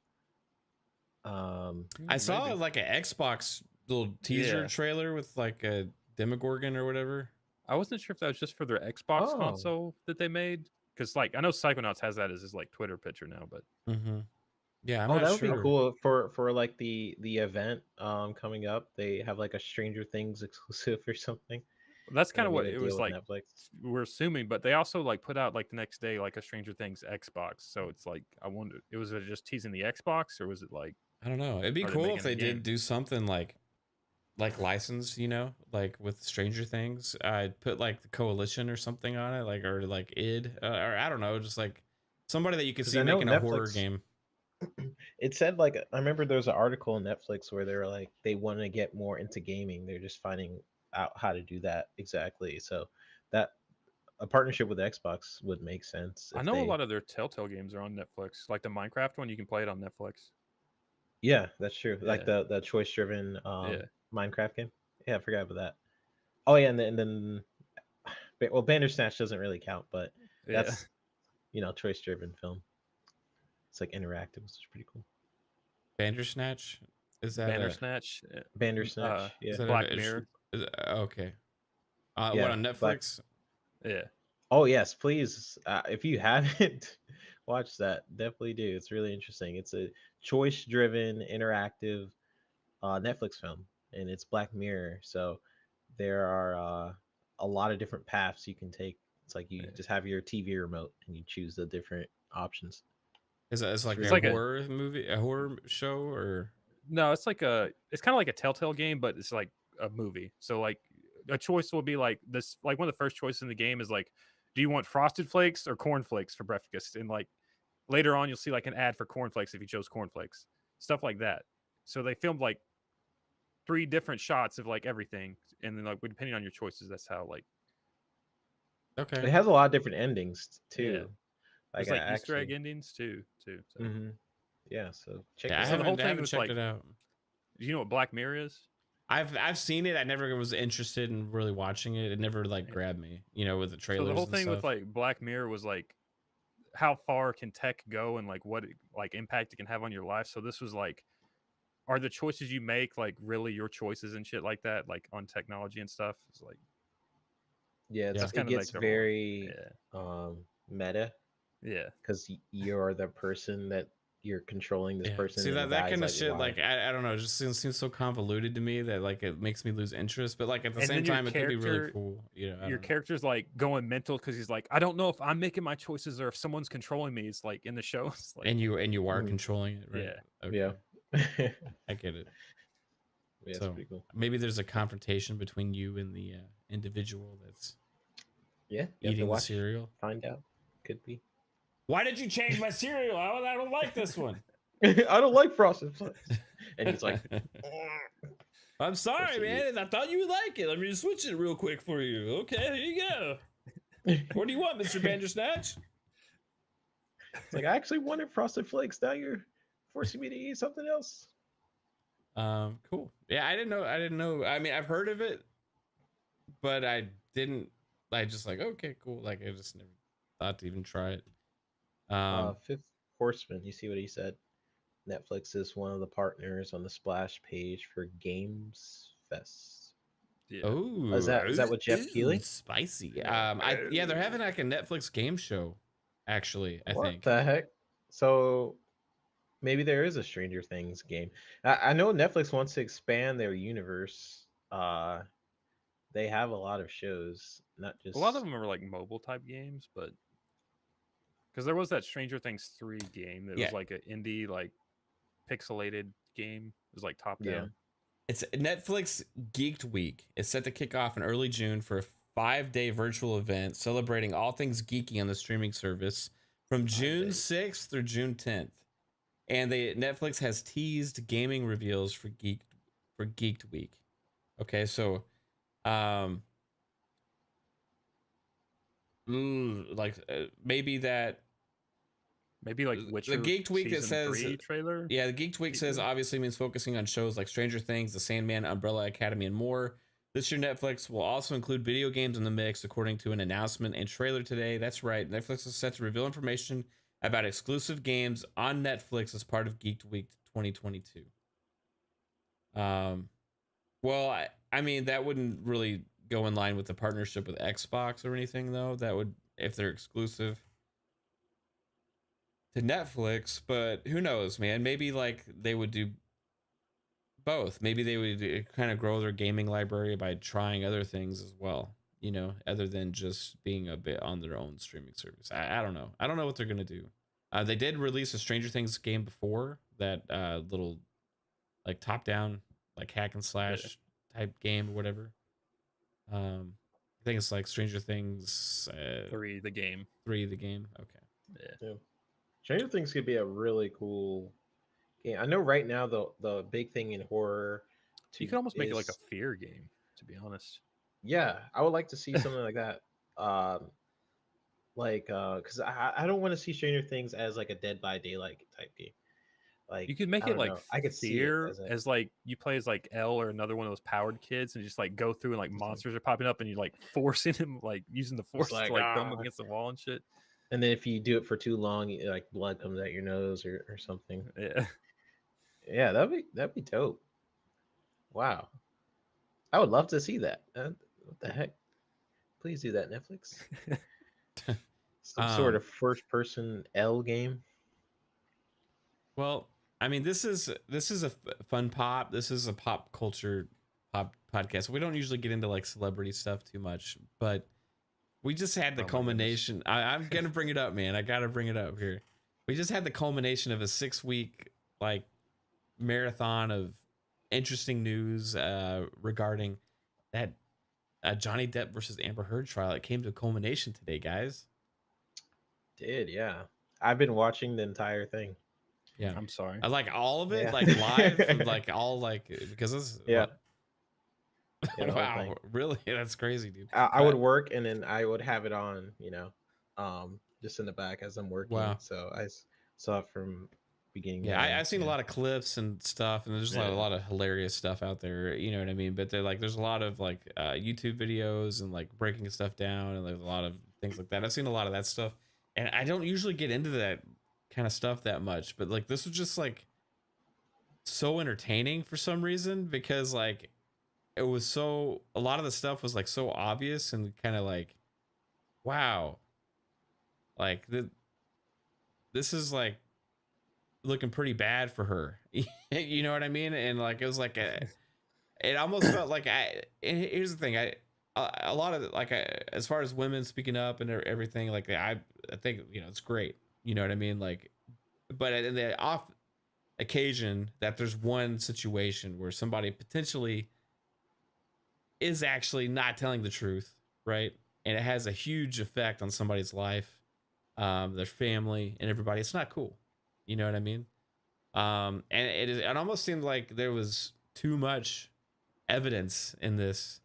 I saw like an Xbox little teaser trailer with like a Demogorgon or whatever. I wasn't sure if that was just for their Xbox console that they made, because like I know Psychonauts has that as his like Twitter picture now, but yeah, that would be cool for like the event coming up. They have like a Stranger Things exclusive or something. Well, that's kind of what it was like. Netflix. We're assuming, but they also like put out like the next day like a Stranger Things Xbox. So it's like, I wonder, was it just teasing the Xbox, or was it like, I don't know. It'd be cool if they did do something like licensed, you know, like with Stranger Things. I'd put like the Coalition or something on it, like, or like id, or I don't know, just like somebody that you could see making a horror game. It said like, I remember there was an article on Netflix where they were like, they want to get more into gaming. They're just finding out how to do that exactly. So that a partnership with Xbox would make sense. I know a lot of their Telltale games are on Netflix, like the Minecraft one. You can play it on Netflix. Yeah, that's true. Like Yeah. the choice driven Yeah. Minecraft game. Yeah, I forgot about that. Oh yeah, and then well, Bandersnatch doesn't really count, but Yeah. that's choice driven film. It's like interactive, which is pretty cool. Bandersnatch? Is that Bandersnatch. Bandersnatch, yeah. is that Black Mirror. okay. What Yeah, on Black. Netflix? Yeah. Oh yes, please. If you haven't watched that, definitely do. It's really interesting. It's a choice-driven, interactive Netflix film, and it's Black Mirror. So there are a lot of different paths you can take. It's like you Yeah. just have your TV remote and you choose the different options. It's like really a like horror movie, a horror show, or No, it's kind of like a Telltale game, but it's like a movie. So like a choice will be like this. Like one of the first choices in the game is like, do you want Frosted Flakes or cornflakes for breakfast? And like later on, you'll see like an ad for cornflakes if you chose cornflakes, stuff like that. So they filmed like 3 different shots of like everything, and then like depending on your choices, that's how like okay. It has a lot of different endings yeah. too. There's Like like I Easter egg actually, endings too. So. Yeah. So check Yeah, I that So the out. whole I thing haven't was checked like, it out. do you know what Black Mirror is? I've seen it. I never was interested in really watching it. It never like grabbed me, with the So trailers the whole and thing with stuff. like Black Mirror was like, how far can tech go and like what like impact it can have on your life. So this was like, are the choices you make like really your choices and shit like that, like on technology and stuff? It's like, Yeah, Yeah. that's it kind of gets like their whole, very meta yeah. because you're the person that you're controlling this Yeah. person See in the that guy's kind of like shit, life. like I don't know, it just seems so convoluted to me that like it makes me lose interest. But like at the And same then your time, it could be really character, cool. I your don't know. character's like going mental because he's like, I don't know if I'm making my choices or if someone's controlling me. It's like in the show, it's like, And you are Mhm. controlling it, right? yeah. Yeah. Okay, Yeah, I get it. it's So pretty cool. maybe there's a confrontation between you and the individual that's Yeah, you have to eating the watch, cereal. find out. Could be. Why did you change my cereal? I don't like this one. I don't like frosted flakes. And he's like, I'm sorry, Push it, man. I thought you would like it. Let me just switch it real quick for you. Okay, here you go. What do you want, Mr. Bandersnatch? it's like I actually wanted frosted flakes. Now you're forcing me to eat something else. Cool. Yeah, I didn't know. I mean, I've heard of it, but I didn't. I just like, okay, cool. Like I just never thought to even try it. Fifth Horseman. You see what he said? Netflix is one of the partners on the splash page for Games Fest. Yeah. Oh, Is that with Jeff Keighley? Spicy. Yeah. Yeah, they're having like a Netflix game show. Actually, I What think. the heck? So maybe there is a Stranger Things game. I know Netflix wants to expand their universe. They have a lot of shows, not A lot of just them are like mobile type games, but because there was that Stranger Things 3 game that Yeah. was like an indie, like pixelated game. It was like top Yeah. down. It's Netflix Geeked Week. It's set to kick off in early June for a 5-day virtual event celebrating all things geeky on the streaming service from June 6th through June 10th. And Netflix has teased gaming reveals for Geeked Week. Okay, so maybe that Maybe like Witcher the Geeked Week that season says 3 trailer. Yeah, the Geeked Week says obviously means focusing on shows like Stranger Things, The Sandman, Umbrella Academy, and more. This year, Netflix will also include video games in the mix, according to an announcement and trailer today. That's right, Netflix is set to reveal information about exclusive games on Netflix as part of Geeked Week 2022. Well, I mean that wouldn't really go in line with the partnership with Xbox or anything, though. That would, if they're exclusive to Netflix, but who knows, man? Maybe like they would do both. Maybe they would kind of grow their gaming library by trying other things as well, other than just being a bit on their own streaming service. I don't know. I don't know what they're gonna do. They did release a Stranger Things game before that, little like top down like hack and slash type game or whatever. I think it's like Stranger Things 3 the game. 3 the game. Okay. Yeah. Stranger Things could be a really cool game. I know right now the big thing in horror You could almost make it like a is fear game, to be honest. yeah, I would like to see something like that. Because I don't want to see Stranger Things as like a Dead by Daylight type game. Like You could make I it don't like know. I could see it fear as like you play as like L or another one of those powered kids and just like go through and like monsters are popping up and you like forcing him, like using the force to like throw him against the wall and shit. And then if you do it for too long, like blood comes out your nose or something. Yeah. Yeah, that'd be dope. Wow. I would love to see that. What the heck? Please do that, Netflix. Some sort of first person L game. Well, I mean, this is a fun pop. This is a pop culture pop podcast. We don't usually get into like celebrity stuff too much, but we just had the culmination. I'm gonna bring it up, man. I gotta bring it up here. We just had the culmination of a 6-week like marathon of interesting news regarding that Johnny Depp versus Amber Heard trial. It came to a culmination today, guys. Yeah. I've been watching the entire thing. Yeah, I'm sorry. I like all of it, like live, like all like because this. Yeah. Wow, really? That's crazy, dude. I would work and then I would have it on, just in the back as I'm working. Wow. So I saw it from beginning. Yeah, I've seen a lot of clips and stuff, and there's a lot of hilarious stuff out there. You know what I mean? But there's a lot of like YouTube videos and like breaking stuff down, and there's a lot of things like that. I've seen a lot of that stuff, and I don't usually get into that kind of stuff that much, but like this was just like so entertaining for some reason because like it was a lot of the stuff was like so obvious and kind of like, wow, like this is like looking pretty bad for her. You know what I mean? And like it was like it almost felt like and here's the thing, a lot of like as far as women speaking up and everything, like I think it's great. You know what I mean? Like, but in the off occasion that there's one situation where somebody potentially is actually not telling the truth, right? And it has a huge effect on somebody's life, their family, and everybody. It's not cool. You know what I mean? And it almost seemed like there was too much evidence in this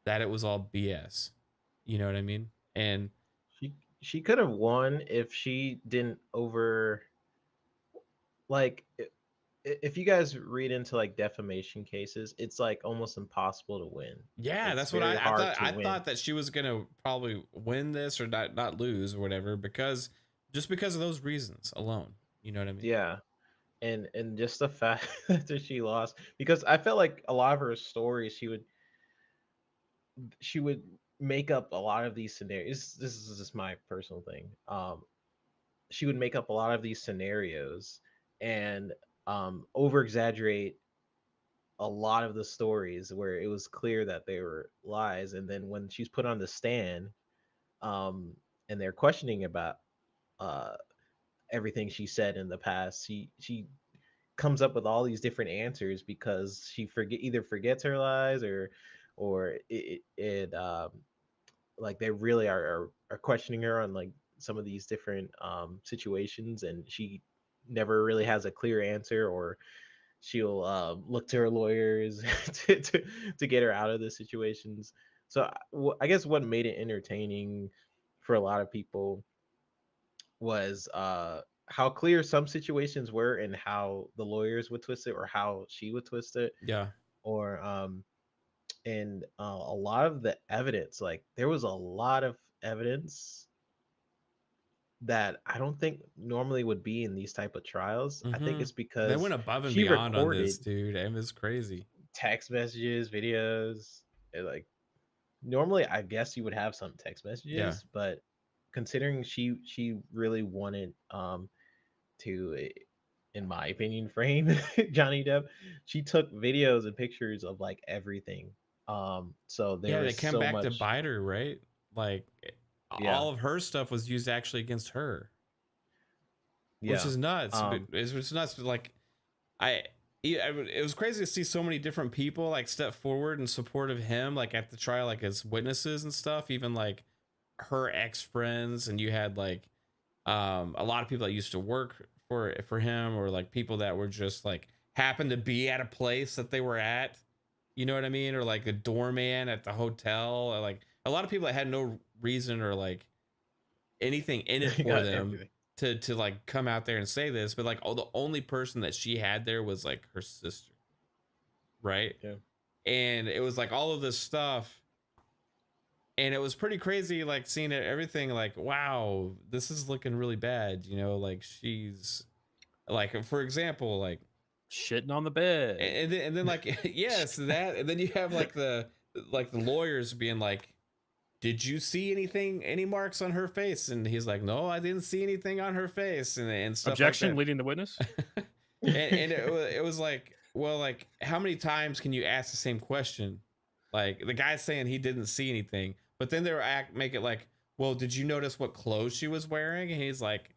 that it was all BS. You know what I mean? And she could have won if she didn't like if you guys read into like defamation cases, it's like almost impossible to win. Yeah, that's what I thought. I thought that she was gonna probably win this or not lose or whatever because of those reasons alone. You know what I mean? Yeah. And just the fact that she lost, because I felt like a lot of her stories she would make up a lot of these scenarios. This is just my personal thing. She would make up a lot of these scenarios and over exaggerate a lot of the stories where it was clear that they were lies. And then when she's put on the stand, and they're questioning about everything she said in the past, she comes up with all these different answers because she either forgets her lies or it like they really are questioning her on like some of these different situations, and she never really has a clear answer, or she'll look to her lawyers to get her out of the situations. So I guess what made it entertaining for a lot of people was how clear some situations were and how the lawyers would twist it or how she would twist it. Yeah. Or and a lot of the evidence, like there was a lot of evidence that I don't think normally would be in these type of trials. I think it's because they went above and she beyond on recorded this, dude. It was crazy. text messages, videos, like normally I guess you would have some text messages, but considering she really wanted to, in my opinion, frame Johnny Depp, she took videos and pictures of like everything. So there they was come so back much to bite her, right? Like all of her stuff was used actually against her, which is nuts. It's nuts. But like it was crazy to see so many different people like step forward in support of him, like at the trial, like as witnesses and stuff. Even like her ex friends, and you had like a lot of people that used to work for him, or like people that were just like happened to be at a place that they were at. You know what I mean? Or like a doorman at the hotel, or like a lot of people that had no reason or like anything in it for them. to like come out there and say this, but like the only person that she had there was like her sister, right? Yeah. And it was like all of this stuff, and it was pretty crazy, like seeing everything, like, wow, this is looking really bad, you know, like she's like, for example, like shitting on the bed, and then like yes, that, and then you have like the lawyers being like, did you see any marks on her face? And he's like, no, I didn't see anything on her face, and stuff. Objection, like that. Leading the witness. and it was like, well, like, how many times can you ask the same question? Like, the guy's saying he didn't see anything, but then they make it like, well, did you notice what clothes she was wearing? And he's like,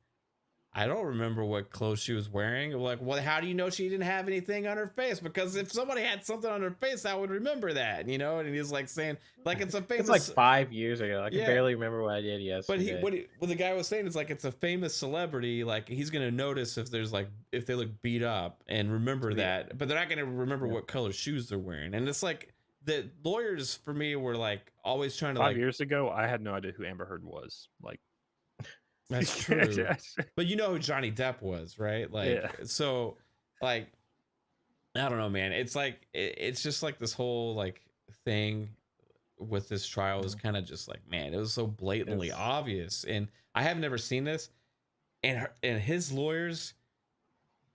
I don't remember what clothes she was wearing. Like, well, how do you know she didn't have anything on her face? Because if somebody had something on her face, I would remember that, you know? And he's like saying, like, it's a famous... It's like 5 years ago. I can barely remember what I did yesterday. But what the guy was saying is like, it's a famous celebrity. Like, he's going to notice if there's like, if they look beat up and remember that, but they're not going to remember what color shoes they're wearing. And it's like, the lawyers for me were like always trying to 5 years ago, I had no idea who Amber Heard was. Like, that's true. But you know who Johnny Depp was, right? Like, yeah. So like, I don't know, man. It's like, it's just like this whole like thing with this trial is kind of just like, man, it was so blatantly obvious. And I have never seen this. And his lawyers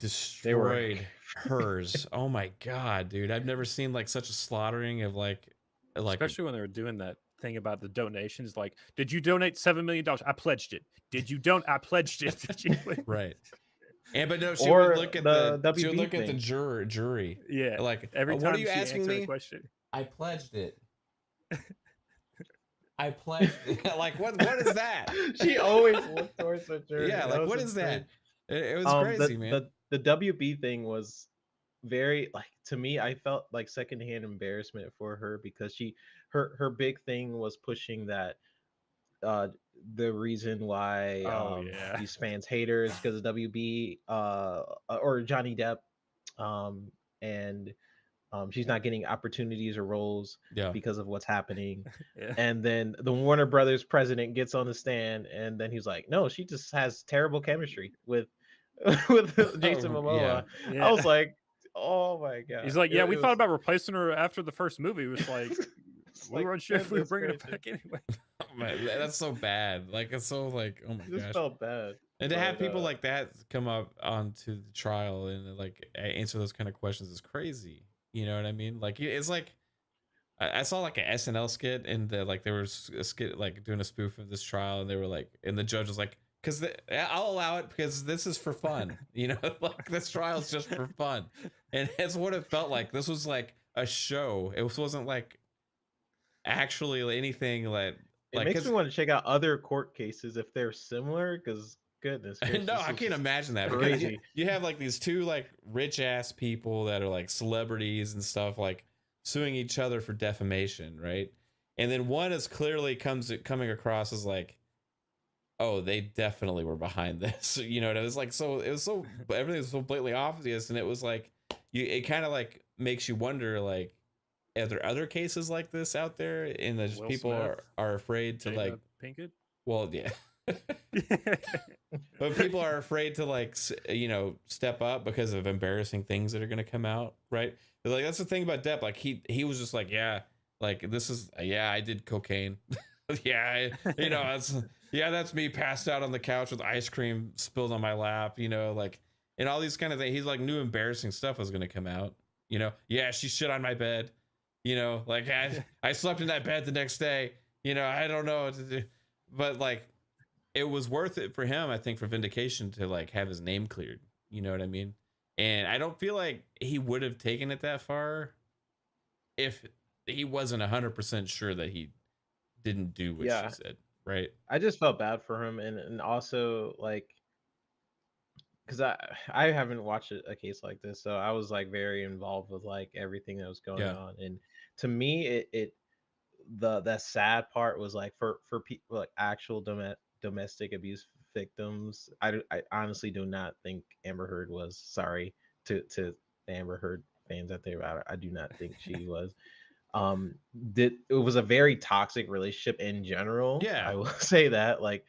destroyed hers. Oh my God, dude. I've never seen like such a slaughtering of like, especially when they were doing that thing about the donations. Like, did you donate $7 million? I pledged it. Did you don't? I pledged it. Right. And but no, she would look at the jury. Yeah. Like, every time what are you asking me? Question. I pledged it. I pledged it. Like, what is that? She always looked towards the jury. Yeah, like, what is that? It was crazy, man. The WB thing was very, like, to me, I felt like secondhand embarrassment for her because her big thing was pushing that the reason why these fans hate her is because of WB or Johnny Depp, and she's not getting opportunities or roles because of what's happening. And then the Warner Brothers president gets on the stand, and then he's like, no, she just has terrible chemistry with Jason Momoa. I was like, oh my God. He's like, yeah, we thought about replacing her after the first movie. It was like, we were unsure if we were bringing it back anyway. Oh, man, that's so bad. Like, it's so like, oh my gosh. It felt bad. And to have people like that come up onto the trial and like answer those kind of questions is crazy. You know what I mean? Like, it's like, I saw like an SNL skit, and like there was a skit like doing a spoof of this trial, and they were like, and the judge was like, because I'll allow it because this is for fun, you know, like this trial is just for fun, and it's what it felt like. This was like a show. It wasn't like actually anything like. It makes me want to check out other court cases if they're similar, because goodness. No, I can't imagine that. Because you have like these two like rich ass people that are like celebrities and stuff, like suing each other for defamation, right? And then one is clearly coming across as like, oh, they definitely were behind this, you know. And it was like, so it was so, everything was so blatantly obvious, and it was like, it kind of like makes you wonder, like, are there other cases like this out there, and that just people are afraid to like Pinkett? Well, yeah. But people are afraid to like, you know, step up because of embarrassing things that are going to come out, right? But like, that's the thing about Depp. Like, he was just like, yeah, like, this is, yeah, I did cocaine. Yeah, you know, that's me passed out on the couch with ice cream spilled on my lap, you know, like, and all these kind of things. He's like, new embarrassing stuff was going to come out, you know. Yeah, she shit on my bed, you know, like I slept in that bed the next day, you know. I don't know what to do, but like, it was worth it for him, I think, for vindication to like have his name cleared. You know what I mean? And I don't feel like he would have taken it that far if he wasn't 100% sure that he didn't do what she said, right? I just felt bad for him, and also like, because I haven't watched a case like this, so I was like very involved with like everything that was going on, and to me, the sad part was like for people like actual domestic abuse victims. I honestly do not think Amber Heard was. Sorry to the Amber Heard fans out there. I do not think she was. It was a very toxic relationship in general. Yeah, I will say that. Like,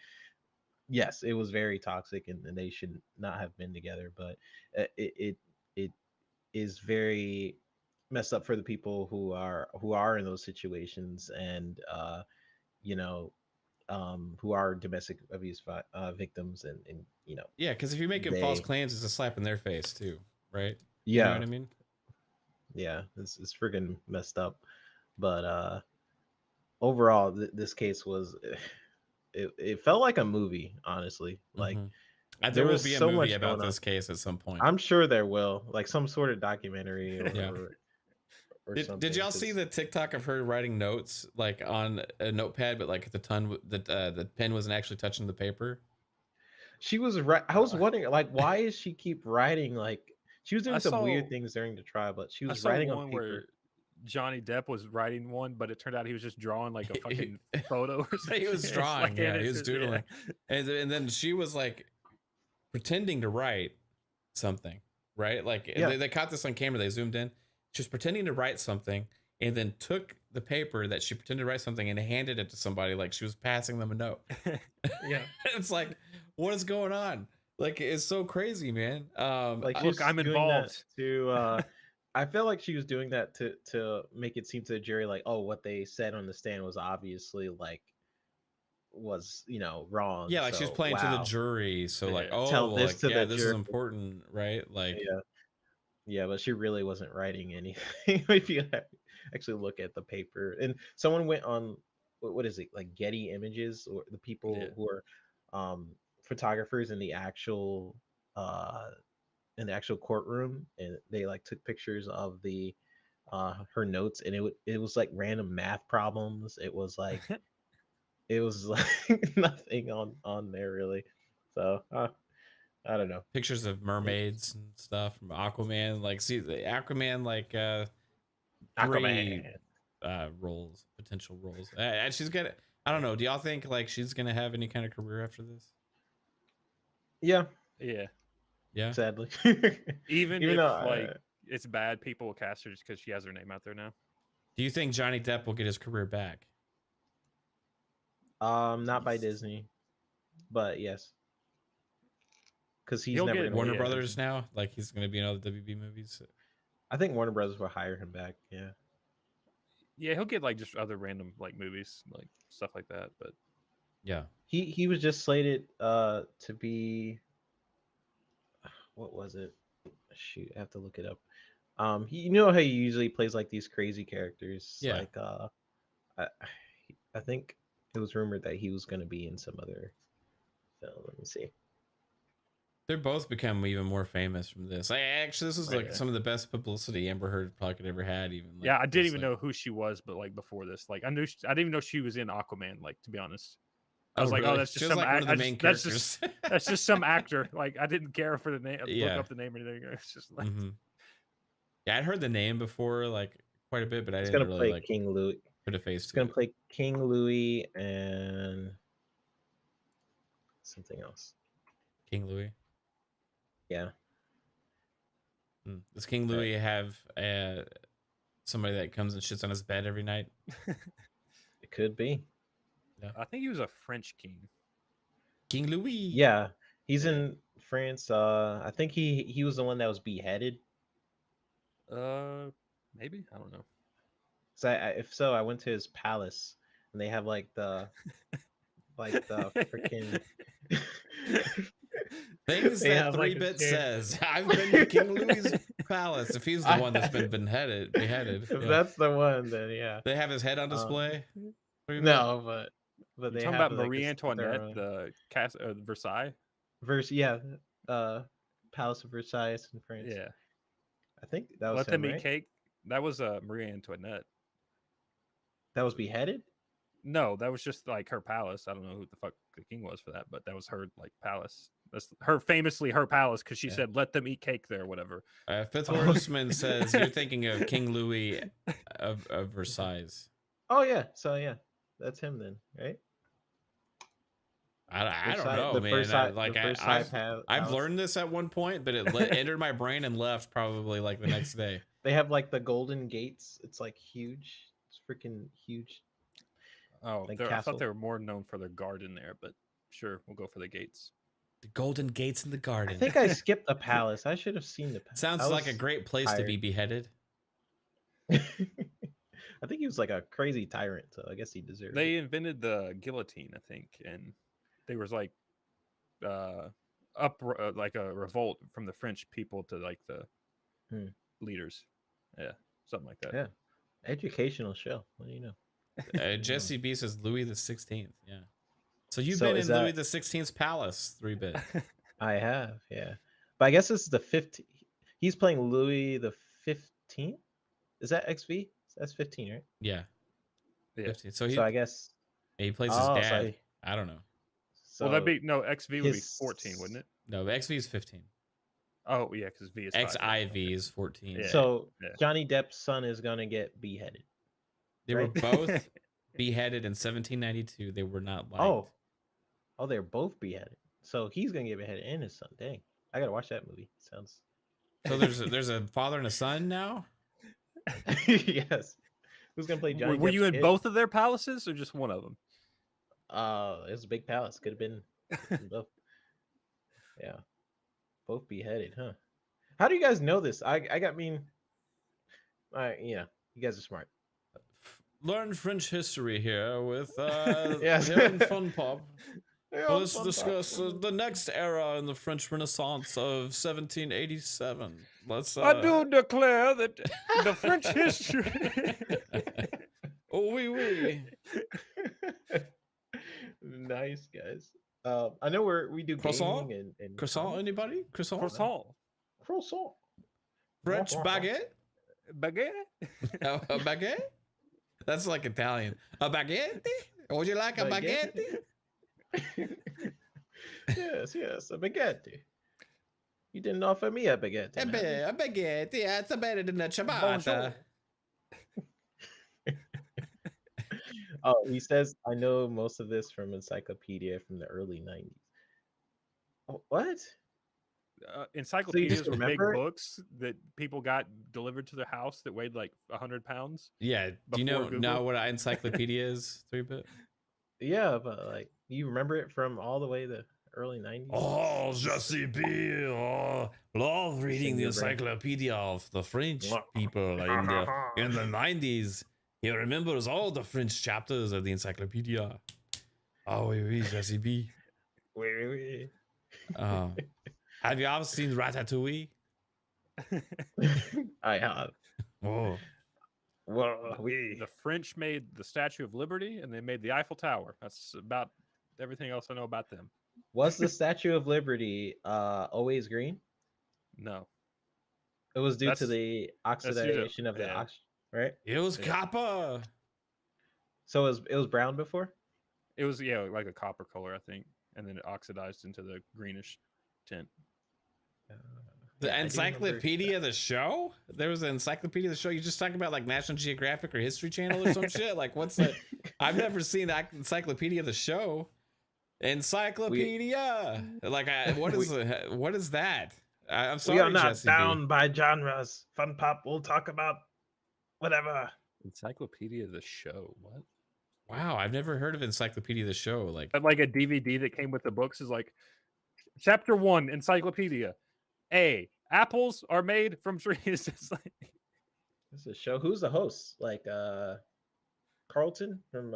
yes, it was very toxic, and they should not have been together. But it is very messed up for the people who are in those situations, and you know, who are domestic abuse victims, and you know, Yeah, because if you're making false they claims, it's a slap in their face too, right? You know yeah what I mean? yeah it's freaking messed up. But overall, this case was it felt like a movie, honestly. Like Hmm. there There will was be a so movie much about going on. this case at some point. I'm sure there will, like, some sort of documentary Yeah. or Did something, y'all see because the TikTok of her writing notes like on a notepad, but like the pen wasn't actually touching the paper? she was right. I was wondering, like, why is she keep writing? Like, she was I doing some saw weird things during the trial, but she I was saw writing on one paper. where Johnny Depp was writing one, but it turned out he was just drawing like a fucking photo or something. He was It's drawing, like, yeah, and he it's was just, doodling, and then she was like pretending to write something, right? Like Yeah, they caught this on camera. They zoomed in. She was pretending to write something, and then took the paper that she pretended to write something and handed it to somebody, like she was passing them a note. yeah. It's like, what is going on? Like, it's so crazy, man. Like, Look, she's I'm doing that involved. to. I feel like she was doing that to make it seem to the jury like, oh, what they said on the stand was obviously like was wrong. Yeah, like she's So playing to the wow, jury. So like, Yeah. oh, tell well, this like, to yeah, the this is jury. important, right? Like, Yeah. Yeah, but she really wasn't writing anything. If you actually look at the paper, and someone went on, what is it, like Getty Images, or the Yeah. people who are photographers uh in the actual courtroom, and they like took pictures of the her notes, and it was like random math problems. It was like nothing on there really. So I don't know. pictures of mermaids and stuff from Aquaman. Like, see the Aquaman, like, three Aquaman. roles, potential roles. And she's gonna, I don't know. Do y'all think like she's gonna have any kind of career after this? Yeah, Yeah. Yeah. sadly. Even Even if though like it's bad, people will cast her just because she has her name out there now. Do you think Johnny Depp will get his career back? not by Disney, but yes, because he's He'll never get gonna Warner work with yeah. Brothers Disney. now, like he's gonna be in all the WB movies. I think Warner Brothers will hire him back. Yeah, Yeah, he'll get like just other random like movies, like stuff like that. But Yeah. he was just slated to be, what was it? Shoot, I have to look it up. You know how he usually plays like these crazy characters, Yeah. like I I think it was rumored that he was gonna be in some other film. Let me see. They're both become even more famous from this. Actually, this is like Yeah. some of the best publicity Amber Heard probably could ever had. Even like, yeah, I didn't this, even like, know who she was, but like before this, like I didn't even know she was in Aquaman. Like, to be honest, I Oh, was like, really? oh, that's She just was some like one of the main characters. that's just some actor. Like, I didn't care for the name, look Yeah. up the name or anything. It's just like, Hmm. Yeah, I'd heard the name before, like quite a bit, but I He's didn't gonna really play like King Louis. put a face He's to gonna it. play King Louis and something else. King Louis. Yeah. Does King But Louis have somebody that comes and shits on his bed every night? it could be. Yeah. I think he was a French king. King Louis. Yeah. He's Yeah. in France. I think he was the one that was beheaded. Maybe, I don't know. So if so, I went to his palace, and they have like the freaking Things they that have like a 3-Bit chair. says. I've been to King Louis's palace. If he's the one that's been beheaded. If Yeah. that's the one, then yeah. They have his head on display. 3-Bit? No, but You they talking have about like Marie their Antoinette, own the cast Versailles? yeah, Palace of Versailles in France. Yeah. I think that was Let him, them eat right? cake. That was Marie Antoinette. That was beheaded. No, that was just like her palace. I don't know who the fuck the king was for that, but that was her like palace. That's her famously her palace because she Yeah. said let them eat cake there, or whatever. Fifth Horseman says you're thinking of King Louis of Versailles. Oh yeah, so yeah, that's him then, right? I don't know, the man. Versailles I've Palace. learned this at one point, but it entered my brain and left probably like the next day. They have like the golden gates. It's like huge. It's freaking huge. Oh, Like I thought castle. they were more known for their garden there, but Sure, we'll go for the gates. The golden gates in the I garden. think I skipped the palace. I should have seen the palace. Sounds like a great place to be beheaded. I think he was like a crazy tyrant, so I guess he deserved They it. invented the guillotine, I think, and there was like like a revolt from the French people to like the leaders. Yeah, something like that. Yeah, educational show. What do you know? Jesse B says Louis the 16th. Yeah. So you've So been is in that- Louis the 16th's palace 3-bit. I have, yeah. But I guess this is the 15th. He's playing Louis the 15th. Is that XV? That's 15, right? Yeah. Yeah. 15. So I guess he plays his Oh, so dad. I don't know. Well, that'd be no XV would be his- 14, wouldn't it? No, XV is 15. Oh yeah, because V is 5. XIV is 14. Yeah. So yeah. Johnny Depp's son is gonna get beheaded. They were right? both beheaded in 1792. They were not liked. Oh, they're both beheaded. So he's gonna get beheaded and his son. Dang, I gotta watch that movie. Sounds. So there's a father and a son now? Yes. Who's gonna play Johnny? Were Depp's you in kid? both of their palaces or just one of them? It was a big palace. Could have been both. Yeah, both beheaded, huh? How do you guys know this? I mean, you guys are smart. Learn French history here with Yes. here in FunPop. Yeah, Let's fun discuss fact. the next era in the French Renaissance of 1787. Let's. I do declare that the French history. Oh, oui. Nice, guys. I know we do Croissant? gaming and Croissant, anybody? Croissant? Croissant. Croissant. French baguette? Baguette. A baguette? That's like Italian. A baguette? Would you like a baguette? Yes, a baguette. You didn't offer me a baguette. A baguette, yeah, it's better than a ciabatta. Bonjour. Oh, he says, I know most of this from encyclopedia from the early 90s. Oh, what? Encyclopedias just were big remember it? books that people got delivered to their house that weighed like 100 pounds. Yeah, do you Before know Google? what an encyclopedia is, 3-bit? Yeah, but like, you remember it from all the way the early 90s? Oh, Jesse B. Oh, love reading the Sing your brain. encyclopedia of the French people in the 90s. He remembers all the French chapters of the encyclopedia. Oh, oui, Jesse B. Wait. Have you ever seen Ratatouille? I have. Oh, Well, we. The French made the Statue of Liberty and they made the Eiffel Tower. That's about everything else I know about them. Was the Statue of Liberty always green? No. It was due to That's- the oxidation of the yeah. right? it was Yeah. copper. So it was brown before? It was like a copper color, I think, and then it oxidized into the greenish tint. The Yeah, I do remember encyclopedia, the show? There was an encyclopedia, the show. You just talking about like National Geographic or History Channel or some shit? Like, what's that? I've never seen that encyclopedia, the show. Encyclopedia. What is that? I'm sorry, We are not Jesse B. bound by genres. FunPop, we'll talk about whatever. Encyclopedia the show. What? Wow, I've never heard of Encyclopedia, the show. Like, But like a DVD that came with the books is like Chapter 1 Encyclopedia. A. Apples are made from trees. It's like, This is a show. Who's the host? Like Carlton from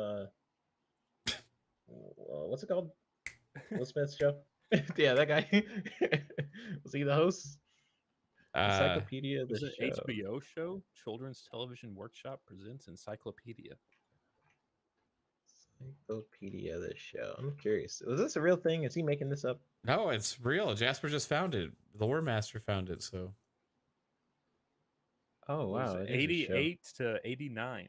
what's it called? Will Smith's show? Yeah, that guy. Was he the host? Encyclopedia the was it show. HBO show? Children's Television Workshop presents Encyclopedia. Encyclopedia the show. I'm curious. Was this a real thing? Is he making this up? no, it's real. Jasper just found it. The Lore Master found it. So Oh It was wow. it is a show. 88 to 89.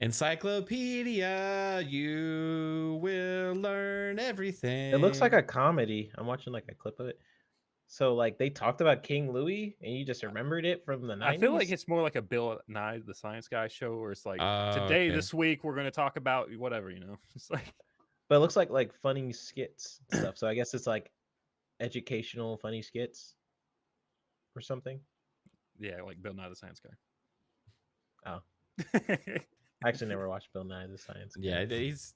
Encyclopedia, you will learn everything. It looks like a comedy. I'm watching like a clip of it. So like they talked about King Louis and you just remembered it from the 90s? I feel like it's more like a Bill Nye the Science Guy show where it's like today, okay. this week, we're going to talk about whatever, you know. It's like But it looks like funny skits and stuff. So I guess it's like educational funny skits or something. yeah, like Bill Nye the Science Guy. Oh. I actually never watched Bill Nye the Science Guy. Yeah, he's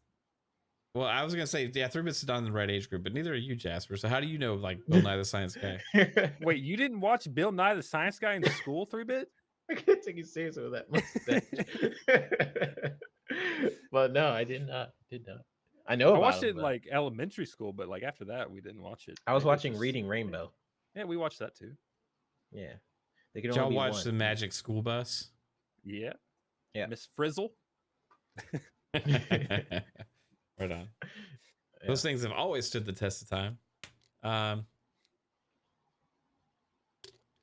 Well, I was gonna say, yeah, 3 bits is not in the right age group, but neither are you, Jasper. So how do you know like Bill Nye the Science Guy? Wait, you didn't watch Bill Nye the Science Guy in school, 3-bit? I can't take you seriously with that mustache. But no, I did not. I know I about watched him, it in but like elementary school, but like after that, we didn't watch it. I was Maybe it's watching just Reading Rainbow. yeah, we watched that too. Yeah, they can Did y'all only be watch one. the Magic School Bus? Yeah, Yeah. Miss Frizzle. Right on. Yeah. Those things have always stood the test of time.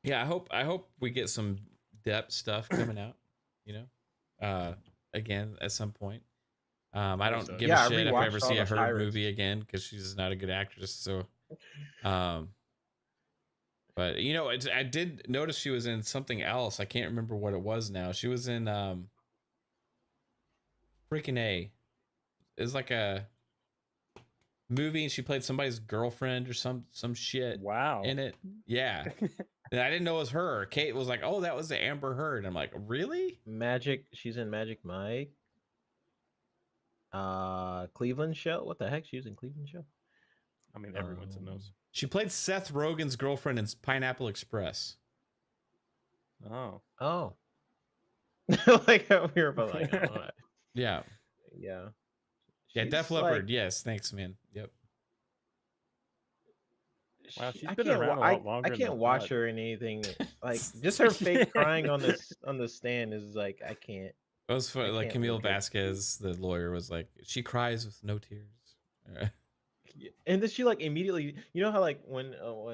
Yeah, I hope we get some depth stuff coming out, you know, again at some point. I don't give a shit if I ever see a Her movie again because she's not a good actress. So, but you know, I did notice she was in something else. I can't remember what it was now. She was in freaking A. It's like a movie, and she played somebody's girlfriend or some shit. Wow. In it, yeah. And I didn't know it was her. Kate was like, "Oh, that was the Amber Heard." I'm like, "Really?" Magic. She's in Magic Mike. Cleveland Show. What the heck? She was in Cleveland Show. I mean, everyone's in those. She played Seth Rogen's girlfriend in Pineapple Express. Oh. Oh. Like we were both like, oh, Yeah. yeah. Yeah, She's Def like- Leppard. Yes, thanks, man. Yep. Wow, she's I been can't around a lot longer I than can't I watch thought. her in anything. Like just her fake crying on the stand is like I can't. It was for, like can't Camille look at- Vasquez, the lawyer, was like, she cries with no tears. And then she like immediately, you know how like when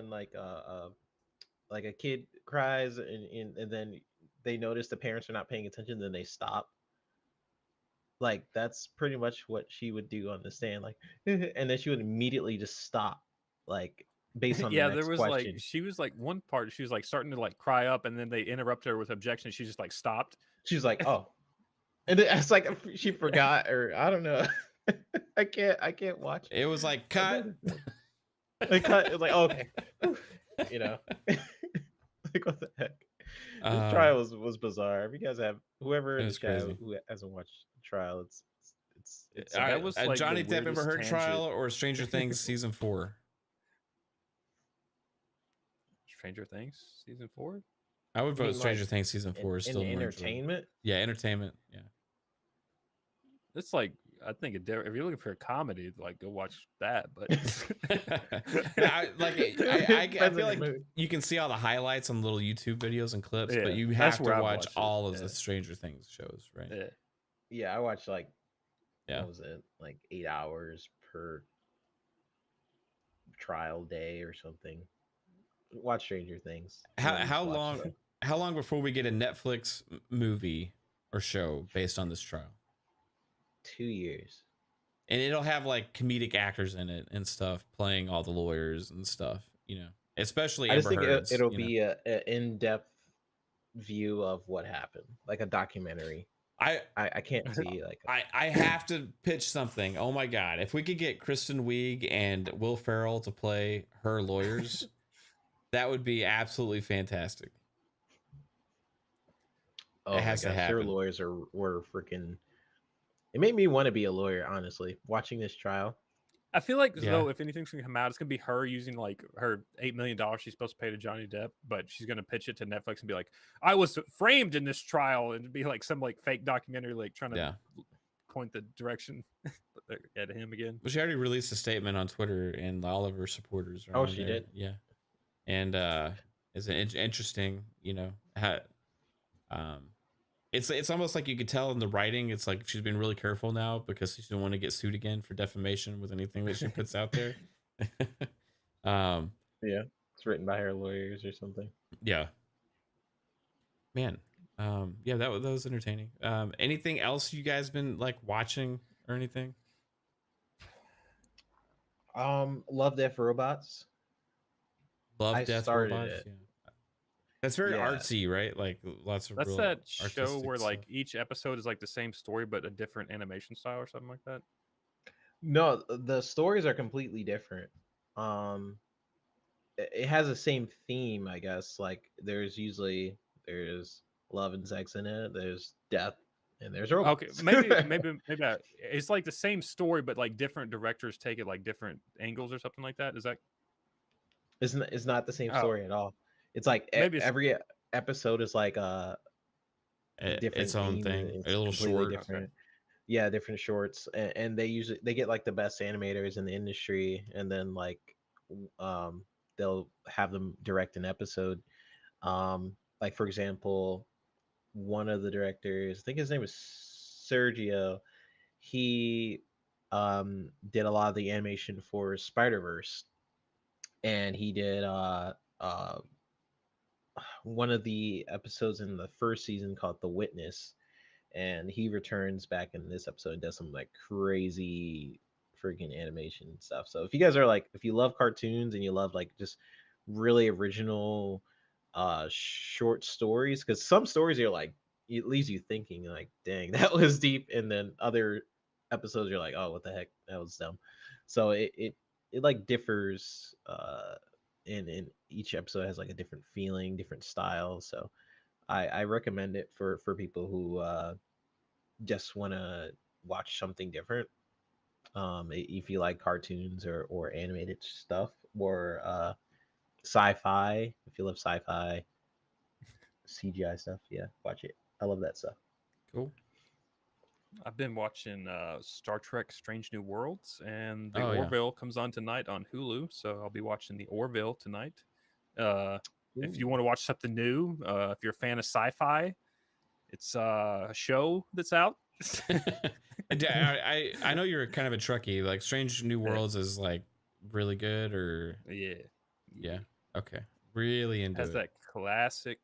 like a kid cries and then they notice the parents are not paying attention, then they stop. Like that's pretty much what she would do on the stand, like, and then she would immediately just stop, like based on Yeah, the next there was question. like she was like one part she was like starting to like cry up, and then they interrupted her with objection. She just like stopped. She's like, oh, and then it's like she forgot, or I don't know. I can't watch it. It was like, cut. Like cut. It's like, oh, okay, you know, like what the heck. This trial was bizarre. If you guys have whoever in the chat who hasn't watched the trial, it's that was like Johnny the Depp Amber Heard weirdest trial tangent. or Stranger Things season 4. Stranger Things season 4. I would vote mean, Stranger like, Things season 4 is in still more enjoyable. entertainment. Yeah, entertainment. Yeah. It's like I think if you're looking for a comedy, like go watch that. But I feel like you can see all the highlights on little YouTube videos and clips, Yeah, but you that's have to where I watch watch it. all of Yeah. the Stranger Things shows, right? yeah. Yeah, I watched like Yeah. what was it, like 8 hours per trial day or something. Watch Stranger Things. How long before we get a Netflix movie or show based on this trial? 2 years. And it'll have like comedic actors in it and stuff, playing all the lawyers and stuff, you know, especially I just Amber think Heard's, it'll you know. be a in-depth view of what happened, like a documentary. I can't see like I have to pitch something. Oh my god, if we could get Kristen Wiig and Will Ferrell to play her lawyers, that would be absolutely fantastic. oh it has my to gosh, their happen. lawyers were freaking. It made me want to be a lawyer, honestly, watching this trial. I feel like Yeah. though if anything's gonna come out, it's gonna be her using like her $8 million she's supposed to pay to Johnny Depp, but she's gonna pitch it to Netflix and be like, "I was framed in this trial," and it'd be like some like fake documentary, like trying to point the direction at him again. Well, she already released a statement on Twitter, and all of her supporters are. Oh, on she there. did? Yeah, and it's interesting, you know, how it's almost like you could tell in the writing. It's like she's been really careful now because she doesn't want to get sued again for defamation with anything that she puts out there. Yeah, it's written by her lawyers or something. Yeah, man. Yeah, that was entertaining. Anything else you guys been like watching or anything? Love, Death, Robots. Love, Death, started Robots. it. Yeah. That's very Yeah. artsy, right? Like lots of. That's real that show artistic where like stuff. each episode is like the same story but a different animation style or something like that. No, the stories are completely different. It has the same theme, I guess. Like there's love and sex in it. There's death and there's robots. Okay, maybe it's like the same story, but like different directors take it like different angles or something like that. Is that? It's not the same Oh, story at all. It's like maybe it's every episode is like a different its own theme. thing, a It's little completely short. different. okay. Yeah, different shorts, and they get like the best animators in the industry, and then like um they'll have them direct an episode. Like for example, one of the directors, I think his name is Sergio. He did a lot of the animation for Spider-Verse, and he did one of the episodes in the first season called The Witness, and he returns back in this episode and does some like crazy freaking animation stuff. So if you guys are like, if you love cartoons and you love like just really original short stories, because some stories are like, it leaves you thinking like, dang, that was deep, and then other episodes you're like, oh, what the heck, that was dumb. So it like differs in each episode has like a different feeling, different style. So I recommend it for people who just want to watch something different. If you like cartoons or animated stuff, or sci-fi, if you love sci-fi, CGI stuff, yeah, watch it. I love that stuff. Cool. I've been watching Star Trek: Strange New Worlds, and the Oh, yeah. Orville comes on tonight on Hulu, so I'll be watching the Orville tonight. If you Ooh. want to watch something new, if you're a fan of sci-fi, it's a show that's out. I know you're kind of a Trekkie. Like Strange New Worlds is like really good, or Yeah. Okay, really into Has it. that classic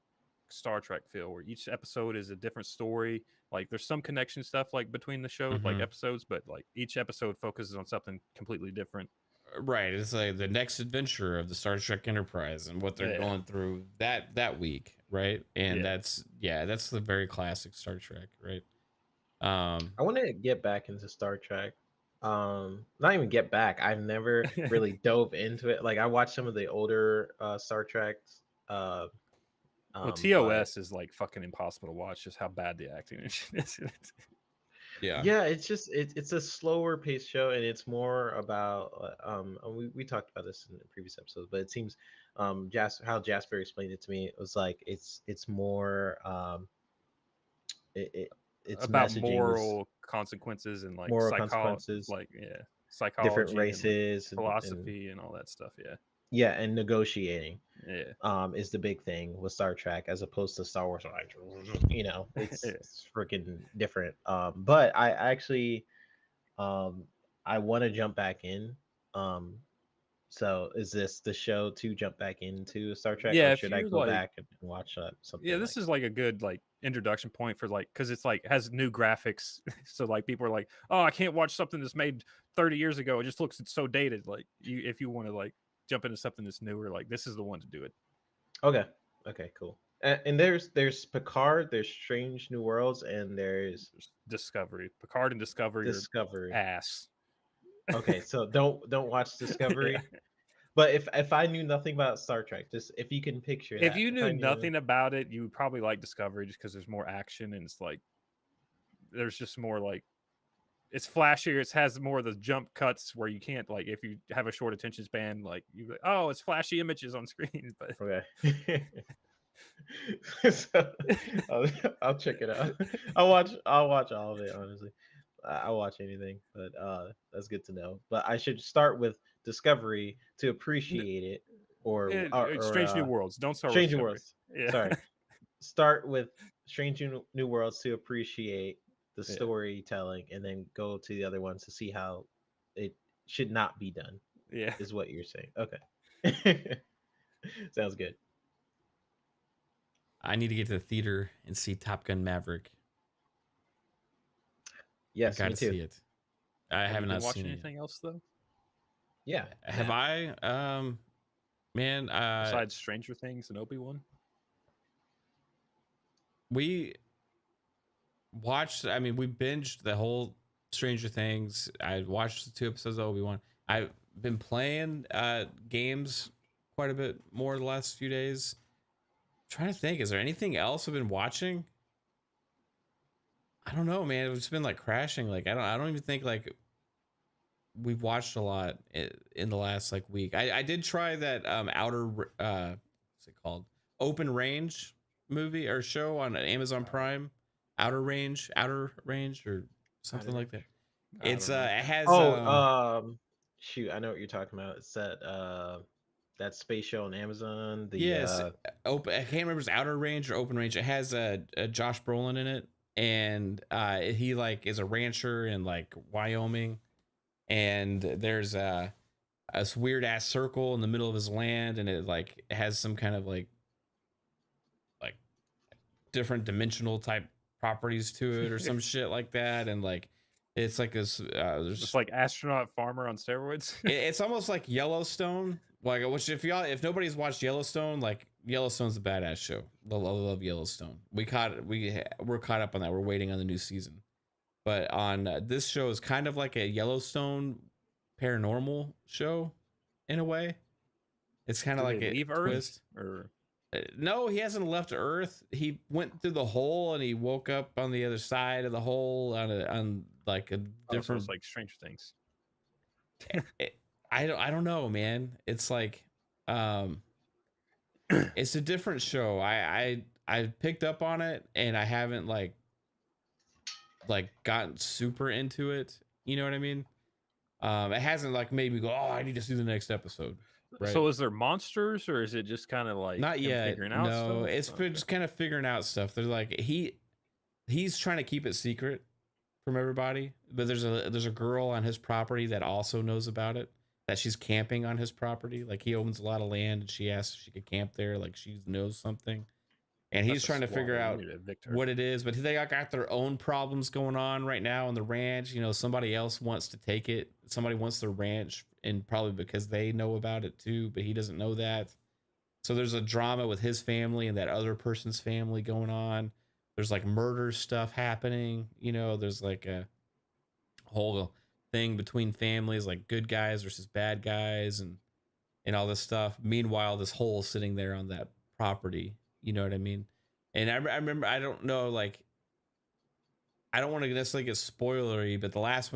Star Trek feel where each episode is a different story. Like there's some connection stuff like between the shows, like episodes, but like each episode focuses on something completely different. Right, it's like the next adventure of the Star Trek Enterprise and what they're going through that week, right? And that's the very classic Star Trek, right? I want to get back into Star Trek. Not even get back. I've never really dove into it. Like I watched some of the older Star Treks. Well, But TOS is like fucking impossible to watch, just how bad the acting is. yeah, it's just it's a slower paced show, and it's more about we talked about this in the previous episode, but it seems Jasper explained it to me, it was like it's more it's about messaging moral consequences and like moral consequences, psychology, different races, and philosophy and all that stuff. Yeah, and negotiating Yeah. is the big thing with Star Trek, as opposed to Star Wars. Like, it's freaking different. But I actually I want to jump back in. So is this the show to jump back into Star Trek, Yeah, or if should I you're go like, back and watch something? yeah, this is like a good like introduction point for like, because it's like has new graphics, so like people are like, oh, I can't watch something that's made 30 years ago. It just looks so dated. Like if you want to like jump into something that's newer, like this is the one to do it. Okay, cool. And there's Picard, there's Strange New Worlds, and there's Discovery. Picard and Discovery Discovery. are ass. Okay, so don't watch Discovery. But if I knew nothing about Star Trek, just if you can picture if that. you knew nothing about it, you would probably like Discovery just because there's more action and it's like there's just more like it's flashier. It has more of the jump cuts where you can't like if you have a short attention span, like you like, oh, it's flashy images on screen. But okay. So, I'll check it out. I'll watch all of it, honestly. I'll watch anything, but that's good to know. But I should start with Discovery to appreciate it, or Strange New Worlds. Don't start Strange with New Discovery. Worlds. Yeah. Sorry, start with Strange New Worlds to appreciate the storytelling, and then go to the other ones to see how it should not be done. Yeah, is what you're saying. Okay, sounds good. I need to get to the theater and see Top Gun Maverick. Yes, I me gotta too. see it. I haven't watched seen anything else though. Yeah. Have I? Man, besides Stranger Things and Obi-Wan, we watched. I mean, we binged the whole Stranger Things. I watched the 2 episodes of Obi-Wan. I've been playing games quite a bit more the last few days. I'm trying to think, is there anything else I've been watching? I don't know, man. It's been like crashing. Like I don't even think like we've watched a lot in the last like week. I did try that what's it called? Open Range movie or show on Amazon Prime. Outer Range or something like that. It's it has shoot, I know what you're talking about. It's that space show on Amazon. Yes, open. I can't remember if it's Outer Range or Open Range. It has Josh Brolin in it, and he like is a rancher in like Wyoming, and there's a weird ass circle in the middle of his land, and it like has some kind of like different dimensional type properties to it or some shit like that, and like it's like this it's like astronaut farmer on steroids. It's almost like Yellowstone, like, which if nobody's watched Yellowstone, like Yellowstone's a badass show. I love Yellowstone. We're caught up on that. We're waiting on the new season, but on this show is kind of like a Yellowstone paranormal show in a way. It's kind of like a twist. Or no, he hasn't left Earth. He went through the hole and he woke up on the other side of the hole on like a different, so it's like Stranger Things. I don't know, man. It's like it's a different show. I picked up on it and I haven't like gotten super into it. You know what I mean? It hasn't like made me go, oh, I need to see the next episode. Right. So is there monsters or is it just kind of like not yet? Figuring out no, stuff? it's just kind of figuring out stuff. There's like he's trying to keep it secret from everybody, but there's a girl on his property that also knows about it. That she's camping on his property. Like he owns a lot of land, and she asked if she could camp there. Like she knows something, and he's trying to figure out what it is. But they got their own problems going on right now on the ranch. You know, somebody else wants to take it. Somebody wants the ranch, and probably because they know about it too, but he doesn't know that. So there's a drama with his family and that other person's family going on. There's like murder stuff happening. You know, there's like a whole thing between families, like good guys versus bad guys, and all this stuff. Meanwhile, this hole sitting there on that property. You know what I mean? And I remember, I don't know, like, I don't want to necessarily get spoilery, but the last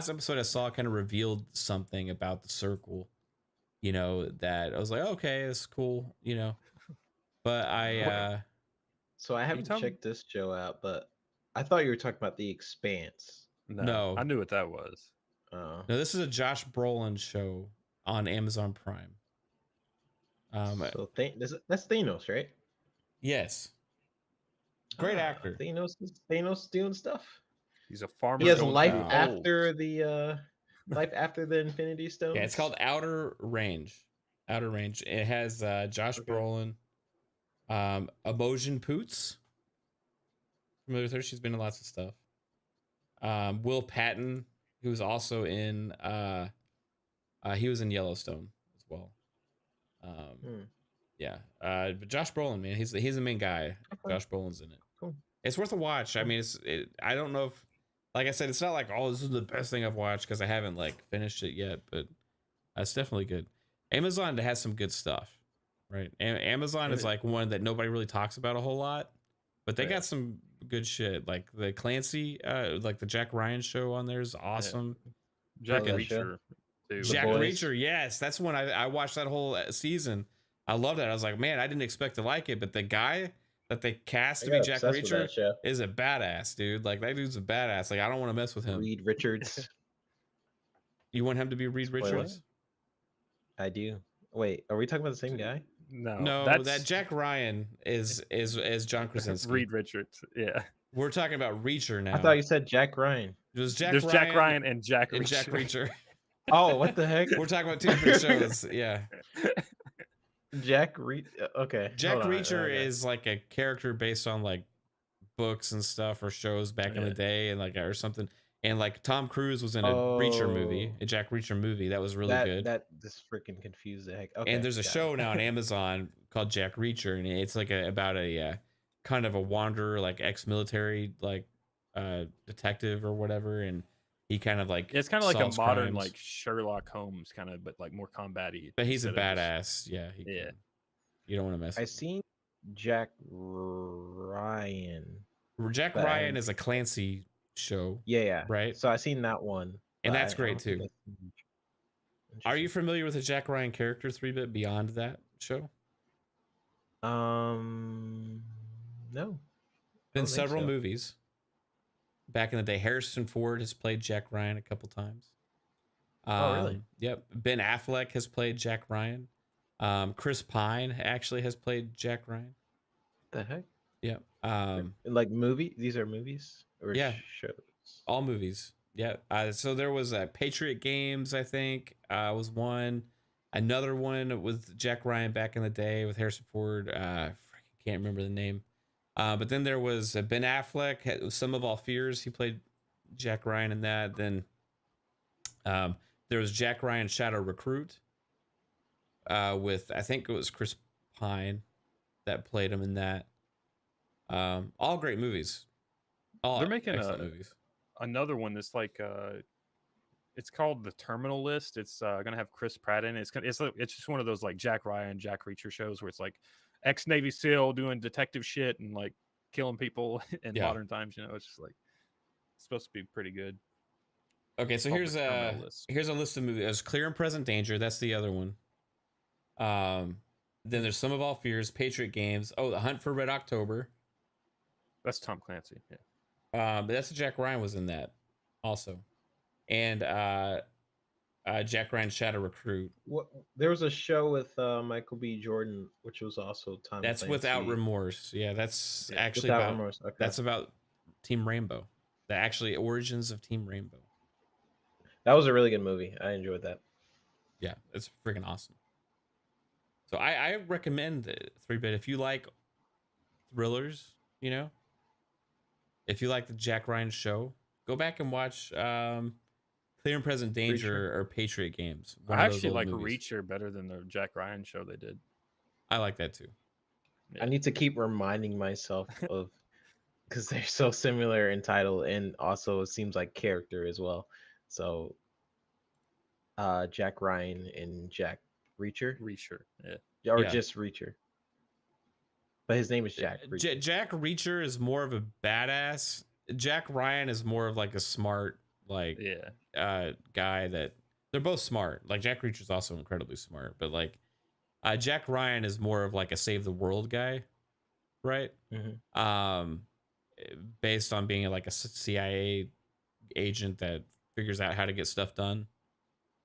episode I saw kind of revealed something about the circle, you know, that I was like, okay, it's cool, you know. But so I haven't checked this show out, but I thought you were talking about The Expanse. No, I knew what that was. No, this is a Josh Brolin show on Amazon Prime. So that's Thanos, right? Yes. Great actor. Thanos doing stuff. He's a farmer. He has life after the Infinity Stones. Yeah, it's called Outer Range. Outer Range. It has Josh Brolin, Imogen Poots. Familiar with her? She's been in lots of stuff. Will Patton, who was also in he was in Yellowstone as well. Yeah. But Josh Brolin, man, he's the main guy. Okay. Josh Brolin's in it. Cool. It's worth a watch. I mean, I don't know if, like I said, it's not like, oh, this is the best thing I've watched because I haven't like finished it yet, but it's definitely good. Amazon has some good stuff, right? Amazon is like one that nobody really talks about a whole lot, but they got some good shit. Like the Clancy, like the Jack Ryan show on there is awesome. Jack Reacher. Jack Reacher, yes, that's when I watched that whole season. I loved it. I was like, man, I didn't expect to like it, but the guy that they cast to be Jack Reacher is a badass, dude. Like that dude's a badass. Like I don't want to mess with him. Reed Richards. You want him to be Reed Richards? I do. Wait, are we talking about the same guy? No, that Jack Ryan is John Krasinski. Reed Richards, yeah. We're talking about Reacher now. I thought you said Jack Ryan. There's Jack Ryan and Jack Reacher. Jack Reacher. Oh, what the heck? We're talking about two different shows. Yeah. Jack Reacher is like a character based on like books and stuff or shows back in the day, and like or something. And like Tom Cruise was in a Reacher movie, a Jack Reacher movie that was really good. That just freaking confused the heck. Okay, and there's a show now on Amazon called Jack Reacher, and it's like about a kind of a wanderer, like ex-military, like detective or whatever, and he kind of like it's kind of like a modern crimes. Like Sherlock Holmes kind of, but like more combat-y. But he's a badass. Yeah. Yeah. You don't want to mess. I seen Jack Ryan Jack but Ryan is a Clancy show. Yeah. Right. So I seen that one, and that's great too. Are you Interesting. familiar with the Jack Ryan character 3-bit beyond that show? No. Been several movies. Back in the day, Harrison Ford has played Jack Ryan a couple times. Oh, really? Yep. Ben Affleck has played Jack Ryan. Chris Pine actually has played Jack Ryan. The heck? Yep. Like movie? These are movies or Yeah. shows? All movies. Yeah. So there was Patriot Games, I think, was one. Another one with Jack Ryan back in the day with Harrison Ford. Can't remember the name. But then there was Ben Affleck, Some of All Fears. He played Jack Ryan in that. Then there was Jack Ryan Shadow Recruit with, I think it was Chris Pine that played him in that. All great movies. All They're making movies. Another one that's like it's called The Terminal List. It's gonna have Chris Pratt in it. It's just one of those like Jack Ryan, Jack Reacher shows where it's like ex-Navy SEAL doing detective shit and like killing people in modern times. It's just like it's supposed to be pretty good. Okay, so here's a list of movies. There's Clear and Present Danger. That's the other one. Then there's Some of All Fears, Patriot Games. Oh, The Hunt for Red October. That's Tom Clancy. Yeah. But that's Jack Ryan was in that also. And Jack Ryan Shadow Recruit. There was a show with Michael B. Jordan, which was also Tom That's Clancy. Without Remorse. Yeah, that's actually Without about Remorse. Okay. That's about Team Rainbow. The actually origins of Team Rainbow. That was a really good movie. I enjoyed that. Yeah, it's freaking awesome. So I recommend 3-bit if you like thrillers, if you like the Jack Ryan show, go back and watch Clear and Present Danger or Patriot Games. I actually like Reacher better than the Jack Ryan show they did. I like that too. Yeah. I need to keep reminding myself of, because they're so similar in title and also it seems like character as well. So Jack Ryan and Jack Reacher. Yeah. Or just Reacher. But his name is Jack Reacher. Jack Reacher is more of a badass. Jack Ryan is more of like a smart, like guy that they're both smart. Like Jack Reacher is also incredibly smart, but like Jack Ryan is more of like a save the world guy, right? Mm-hmm. Based on being like a CIA agent that figures out how to get stuff done,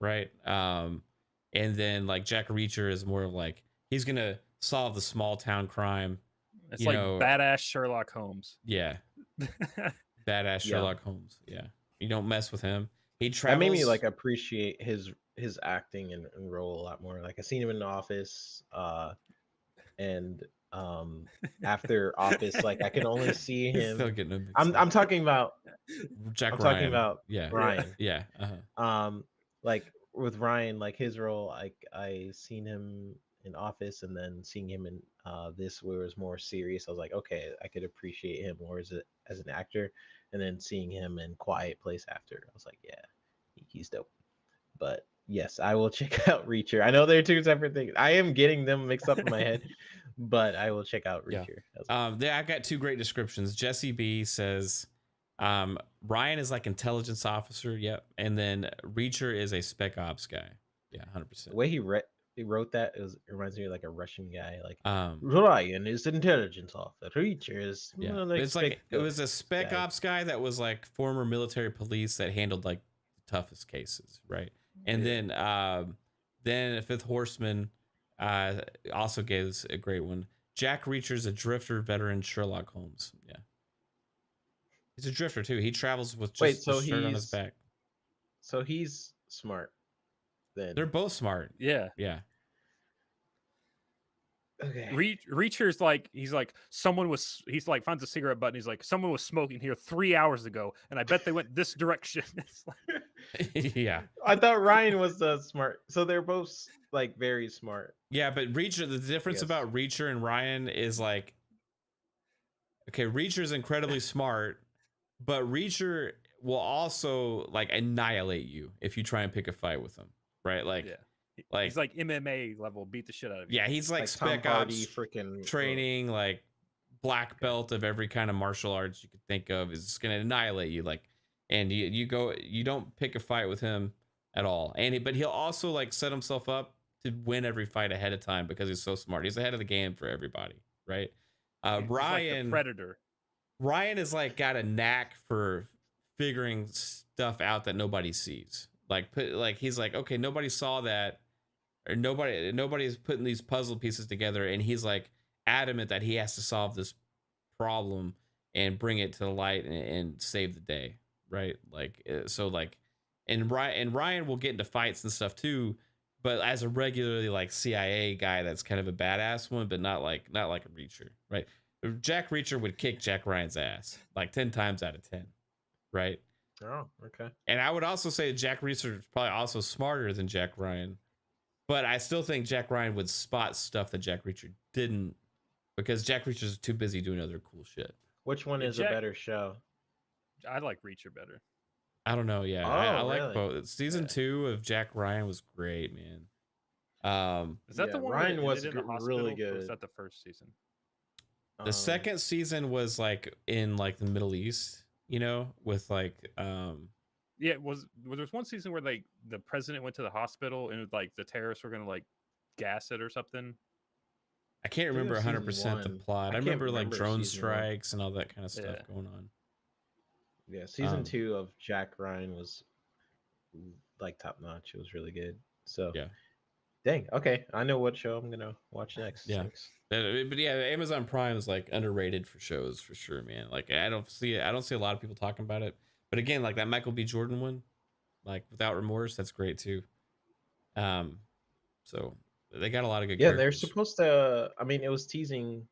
right? And then like Jack Reacher is more of like he's gonna solve the small town crime. It's like badass Sherlock Holmes. Yeah. Badass Sherlock Holmes. Yeah. You don't mess with him. He travels. That made me like appreciate his acting and role a lot more. Like I seen him in The Office, and after Office, like I can only see him. I'm talking about Jack Ryan. Talking about Ryan. Yeah. Uh-huh. Like with Ryan, like his role, like I seen him in Office and then seeing him in this where it was more serious. I was like, okay, I could appreciate him more as an actor. And then seeing him in Quiet Place after, I was like, yeah, he's dope. But yes, I will check out Reacher. I know they're two separate things. I am getting them mixed up in my head, but I will check out Reacher. Yeah. I've got two great descriptions. Jesse B says Ryan is like intelligence officer. Yep. And then Reacher is a spec ops guy. Yeah, 100%. The way he wrote that, it reminds me of like a Russian guy. Like Ryan is intelligence officer. Reacher is it's like it was a spec ops guy that was like former military police that handled like the toughest cases, right? And then Fifth Horseman also gives a great one. Jack Reacher's a drifter veteran Sherlock Holmes. Yeah, he's a drifter too. He travels with just a shirt on his back. So he's smart. Then they're both smart. Yeah. Okay. Reacher's like he's like finds a cigarette butt and he's like someone was smoking here 3 hours ago and I bet they went this direction. Yeah. I thought Ryan was the smart. So they're both like very smart. Yeah, but Reacher, the difference about Reacher and Ryan is like, okay, Reacher's incredibly smart, but Reacher will also like annihilate you if you try and pick a fight with him, right? Like, like he's like MMA level, beat the shit out of you. Yeah, he's like spec ops freaking training, like black belt of every kind of martial arts you could think of, is just gonna annihilate you. Like, and you don't pick a fight with him at all. But he'll also like set himself up to win every fight ahead of time because he's so smart. He's ahead of the game for everybody, right? He's like the Predator. Ryan is like got a knack for figuring stuff out that nobody sees. Like he's like, okay, nobody saw that, or nobody's putting these puzzle pieces together, and he's like adamant that he has to solve this problem and bring it to the light and save the day, right? Like so like, and Ryan will get into fights and stuff too, but as a regularly like CIA guy that's kind of a badass one, but not like a Reacher, right? Jack Reacher would kick Jack Ryan's ass like 10 times out of 10, right? Oh, okay. And I would also say Jack Reacher is probably also smarter than Jack Ryan, but I still think Jack Ryan would spot stuff that Jack Reacher didn't, because Jack Reacher's too busy doing other cool shit. Which one is a better show? I like Reacher better. I don't know. Yeah, I like both. Season 2 of Jack Ryan was great, man. Is that the one Ryan was in the hospital, really good? Or was that the first season? The second season was like in like the Middle East, you know, with like yeah, there was one season where like the president went to the hospital and like the terrorists were gonna like gas it or something. I can't remember 100% the plot. I remember like drone strikes and all that kind of stuff going on. Yeah, season 2 of Jack Ryan was like top notch. It was really good. So yeah, dang. Okay, I know what show I'm gonna watch next. Yeah, but yeah, Amazon Prime is like underrated for shows for sure, man. Like I don't see a lot of people talking about it. But again, like that Michael B. Jordan one, like Without Remorse, that's great too. So they got a lot of good. Yeah, they're supposed to. I mean, it was teasing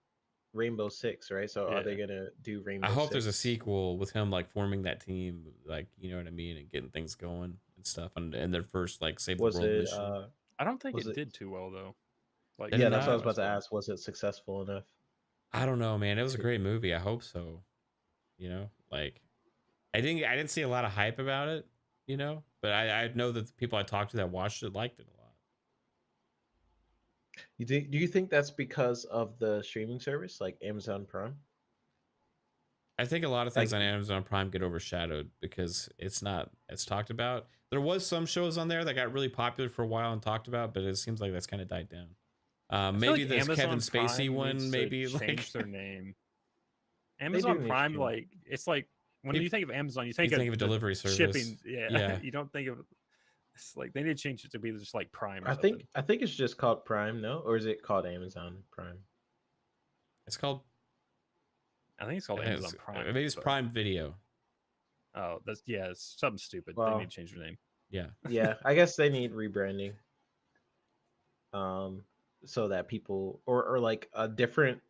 Rainbow Six, right? So are they gonna do Rainbow? I hope 6? there's a sequel with him like forming that team, like, you know what I mean, and getting things going and stuff, and their first like save the world mission. I don't think it did too well though. Like, yeah, that's what I was about to ask. Was it successful enough? I don't know, man. It was a great movie. I hope so. You know, like I didn't see a lot of hype about it, you know, but I know that the people I talked to that watched it liked it a lot. Do you think that's because of the streaming service like Amazon Prime? I think a lot of things on Amazon Prime get overshadowed because it's talked about. There was some shows on there that got really popular for a while and talked about, but it seems like that's kind of died down. Maybe like this Amazon Kevin Spacey Prime one, maybe change their name. Amazon Prime, like it's like when you think of Amazon, you think of a delivery service, shipping. Yeah. You don't think of. It's like they need to change it to be just like Prime. Or I think it's just called Prime, no, or is it called Amazon Prime? It's called. I think it's called Amazon Prime. Maybe it's Prime Video. Oh, it's something stupid. Well, they need to change their name. Yeah. Yeah, I guess they need rebranding. So that people or like a different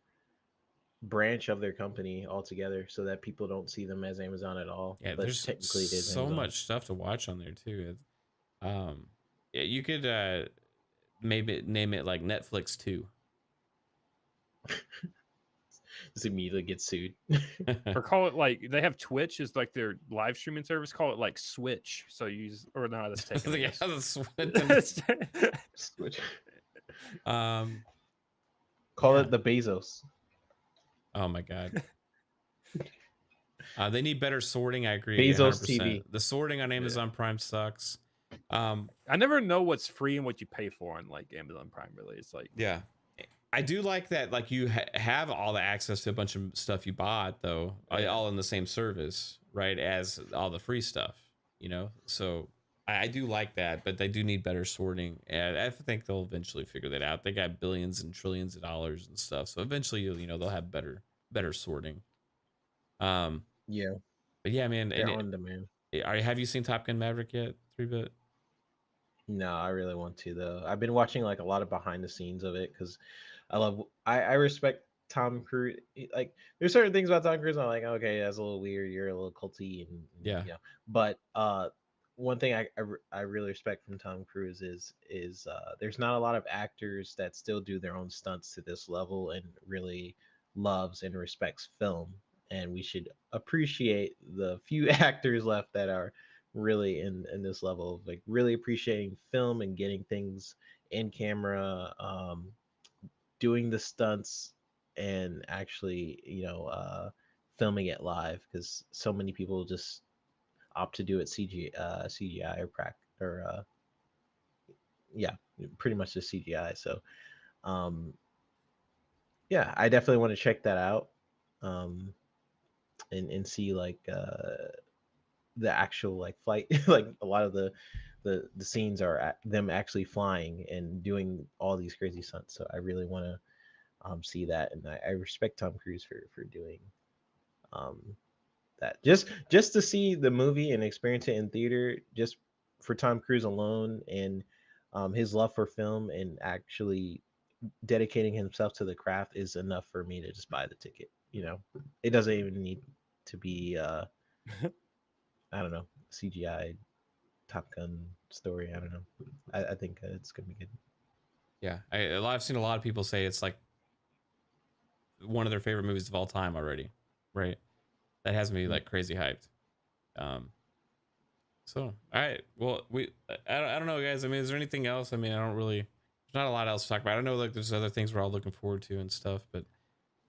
branch of their company altogether, so that people don't see them as Amazon at all. Yeah, but there's technically it is so Amazon. much stuff to watch on there too. Yeah, you could maybe name it like Netflix 2. Just immediately get sued. Or call it like they have Twitch is like their live streaming service. Call it like Switch. So use or no, that's taking yeah, the Switch. Call it the Bezos. Oh my god. They need better sorting. I agree. Bezos 100%. TV. The sorting on Amazon Prime sucks. I never know what's free and what you pay for on like Amazon Prime. Really, it's like I do like that. Like you have all the access to a bunch of stuff you bought, though, all in the same service, right? As all the free stuff, you know. So I do like that, but they do need better sorting, and I think they'll eventually figure that out. They got billions and trillions of dollars and stuff, so eventually, they'll have better sorting. Yeah, but yeah, man. They're on demand. Have you seen Top Gun Maverick yet? 3-bit? No, I really want to though. I've been watching like a lot of behind the scenes of it because I respect Tom Cruise. Like there's certain things about Tom Cruise I'm like, okay, that's a little weird. You're a little culty and yeah. But one thing I really respect from Tom Cruise is there's not a lot of actors that still do their own stunts to this level and really loves and respects film. And we should appreciate the few actors left that are really in this level of like really appreciating film and getting things in camera, doing the stunts and actually, filming it live, because so many people just opt to do it CGI or yeah, pretty much just CGI. So yeah, I definitely want to check that out, and see like the actual like flight. Like a lot of the scenes are them actually flying and doing all these crazy stunts. So I really want to see that, and I respect Tom Cruise for doing um that. Just to see the movie and experience it in theater, just for Tom Cruise alone, and his love for film and actually dedicating himself to the craft is enough for me to just buy the ticket. It doesn't even need to be I don't know, CGI Top Gun story. I don't know. I think it's gonna be good. Yeah, I've seen a lot of people say it's like one of their favorite movies of all time already, right? That has me like crazy hyped. So all right, well, I don't know, guys. I mean, is there anything else? I mean, I don't really. There's not a lot else to talk about. I know like there's other things we're all looking forward to and stuff, but I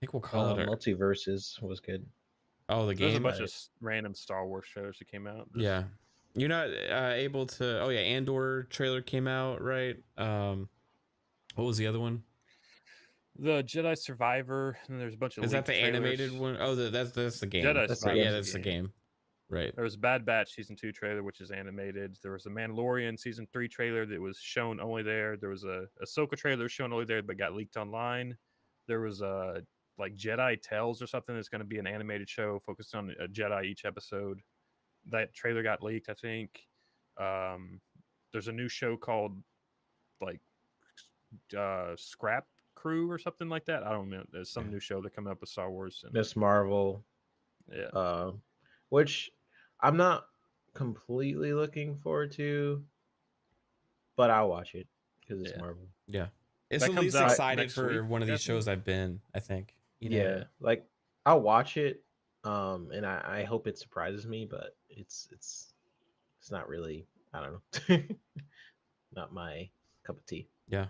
think we'll call it. Multiverses was good. Oh, the There's a game. bunch of random Star Wars trailers that came out. Yeah, you're not able to. Oh yeah, Andor trailer came out, right? What was the other one? The Jedi Survivor, and there's a bunch of. Is that the trailers. animated one? Oh, that's the game. Jedi Survivor. Yeah, that's the game. Right. There was Bad Batch season 2 trailer, which is animated. There was a Mandalorian season 3 trailer that was shown only there. There was a Ahsoka trailer shown only there, but got leaked online. There was a like Jedi Tales or something that's going to be an animated show focused on a Jedi each episode. That trailer got leaked, I think. There's a new show called like Scrap Crew or something like that. I don't know. There's some new show that coming up with Star Wars and Miss Marvel. Yeah. Which I'm not completely looking forward to, but I'll watch it because it's Marvel. Yeah. It's at least excited for one of these shows I've been, I think. Yeah. Like I'll watch it. And I hope it surprises me, but it's not really, I don't know. Not my cup of tea. Yeah.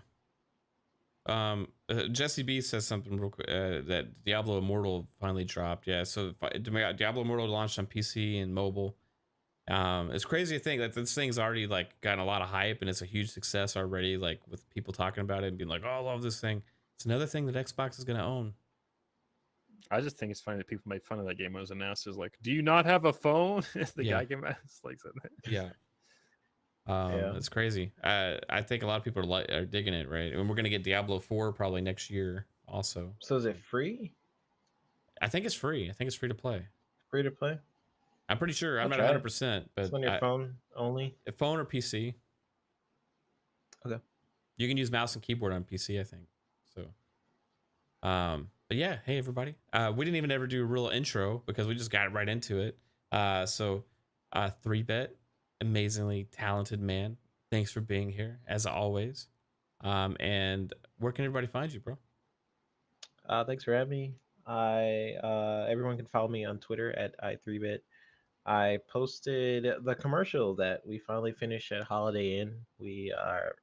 Jesse B says something real quick, that Diablo Immortal finally dropped. Yeah, so Diablo Immortal launched on PC and mobile. It's crazy to think that this thing's already like gotten a lot of hype and it's a huge success already, like with people talking about it and being like, oh, I love this thing. It's another thing that Xbox is gonna own. I just think it's funny that people make fun of that game when it was announced. It's like, do you not have a phone? The guy came out, like said that. Yeah. It's crazy. I think a lot of people are digging it, right? And we're gonna get Diablo 4 probably next year also. So is it free? I think it's free. I think it's free to play. Free to play? I'm pretty sure. I'm not 100%, but it's on your phone only. Phone or PC. Okay. You can use mouse and keyboard on PC, I think. So, but yeah, hey everybody. We didn't even ever do a real intro because we just got right into it. 3-Bet, amazingly talented man. Thanks for being here as always. And where can everybody find you, bro? Thanks for having me. Everyone can follow me on Twitter at i3bet. I posted the commercial that we finally finished at Holiday Inn. We are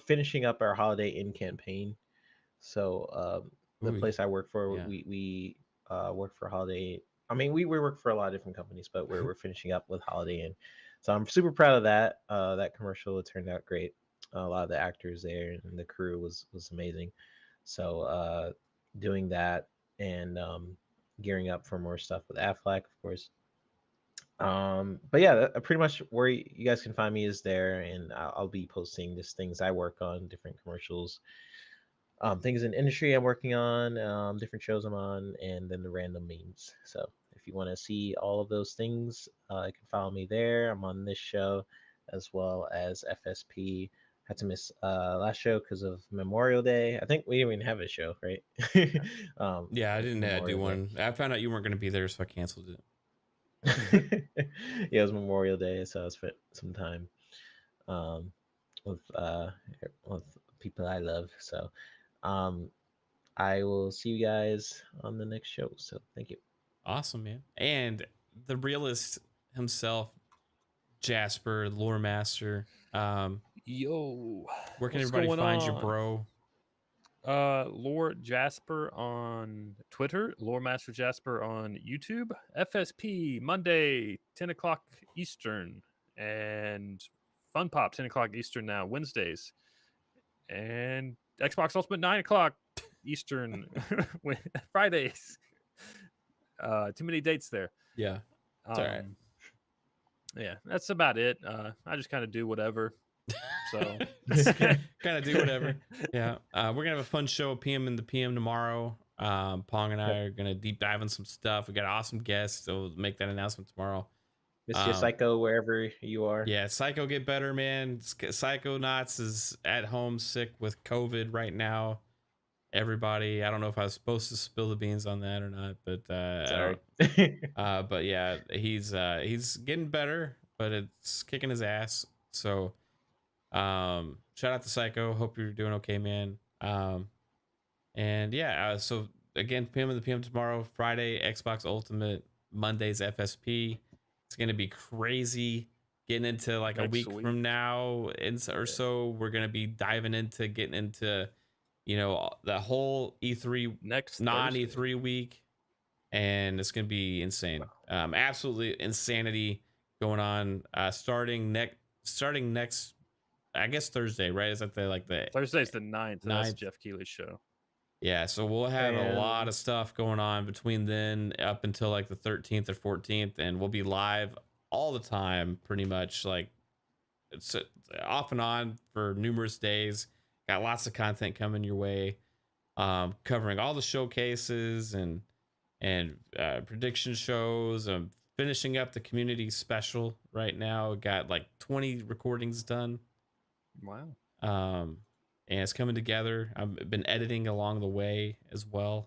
finishing up our Holiday Inn campaign. So the place I work for, we work for Holiday. I mean, we work for a lot of different companies, but we're finishing up with Holiday Inn. So I'm super proud of that. That commercial, it turned out great. A lot of the actors there and the crew was amazing. So doing that and gearing up for more stuff with Affleck, of course. But yeah, pretty much where you guys can find me is there, and I'll be posting just things I work on, different commercials, things in industry I'm working on, different shows I'm on, and then the random memes. So if you want to see all of those things, you can follow me there. I'm on this show as well as FSP. Had to miss last show because of Memorial Day. I think we didn't even have a show, right? Yeah, I didn't do one. I found out you weren't going to be there, so I canceled it. Yeah, it was Memorial Day, so I spent some time with people I love. So I will see you guys on the next show. So thank you. Awesome, man. And the realist himself, Jasper, lore master. Yo, where can everybody find you, bro? Lore Jasper on Twitter, Lore Master Jasper on YouTube, FSP Monday 10 o'clock Eastern, and FunPop 10 o'clock Eastern now Wednesdays, and Xbox Ultimate 9 o'clock Eastern Fridays. Too many dates there. Yeah, it's all right. Yeah, that's about it. I just kind of do whatever. So kind of do whatever. Yeah, we're gonna have a fun show at PM in the PM tomorrow. Pong and I are gonna deep dive in some stuff. We got awesome guests, so we'll make that announcement tomorrow. Mr. Psycho, wherever you are. Yeah, Psycho, get better, man. Psychonauts is at home sick with COVID right now. Everybody, I don't know if I was supposed to spill the beans on that or not, but Sorry. but yeah, he's getting better, but it's kicking his ass. So shout out to Psycho. Hope you're doing okay, man. And yeah, so again, PM in the PM tomorrow, Friday Xbox Ultimate, Monday's FSP. It's gonna be crazy. Getting into like a week from now or so, we're gonna be diving into getting into, you know, the whole E3 next non-E3 week, and it's gonna be insane. Absolutely insanity going on. Starting next, I guess Thursday, right? Is that the Thursday's the 9th. That's Jeff Keighley's show. Yeah, so we'll have a lot of stuff going on between then up until like the 13th or 14th, and we'll be live all the time, pretty much. Like it's off and on for numerous days. Got lots of content coming your way, covering all the showcases and prediction shows. I'm finishing up the community special right now. Got like 20 recordings done. Wow. And it's coming together. I've been editing along the way as well,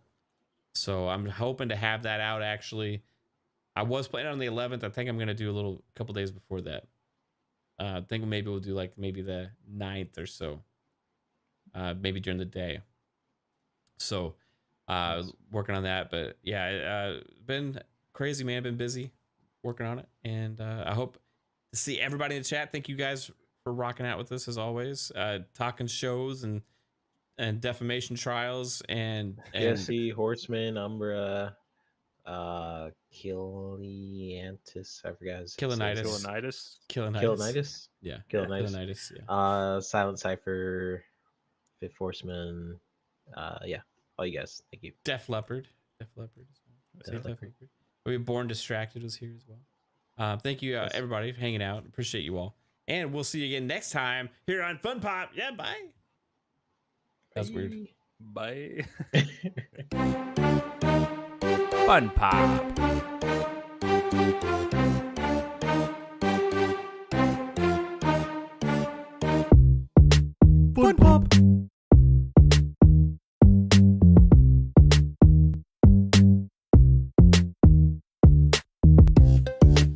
so I'm hoping to have that out. Actually, I was planning on the 11th. I think I'm gonna do a couple days before that. I think maybe we'll do like maybe the 9th or so. Maybe during the day. So working on that, but yeah, been crazy, man. Been busy working on it, and I hope to see everybody in the chat. Thank you guys for rocking out with us as always, talking shows and defamation trials and Jesse, Horseman, Umbra, Chillin-Z, I forgot his CLoWnZ. Yeah. CLoWnZ. Yeah. Silent Cypher, Fifth Horseman. Yeah, all you guys. Thank you. Def Leppard. We Born Distracted was here as well. Thank you everybody for hanging out. Appreciate you all. And we'll see you again next time here on FunPop. Yeah, bye. That's weird. Bye. FunPop.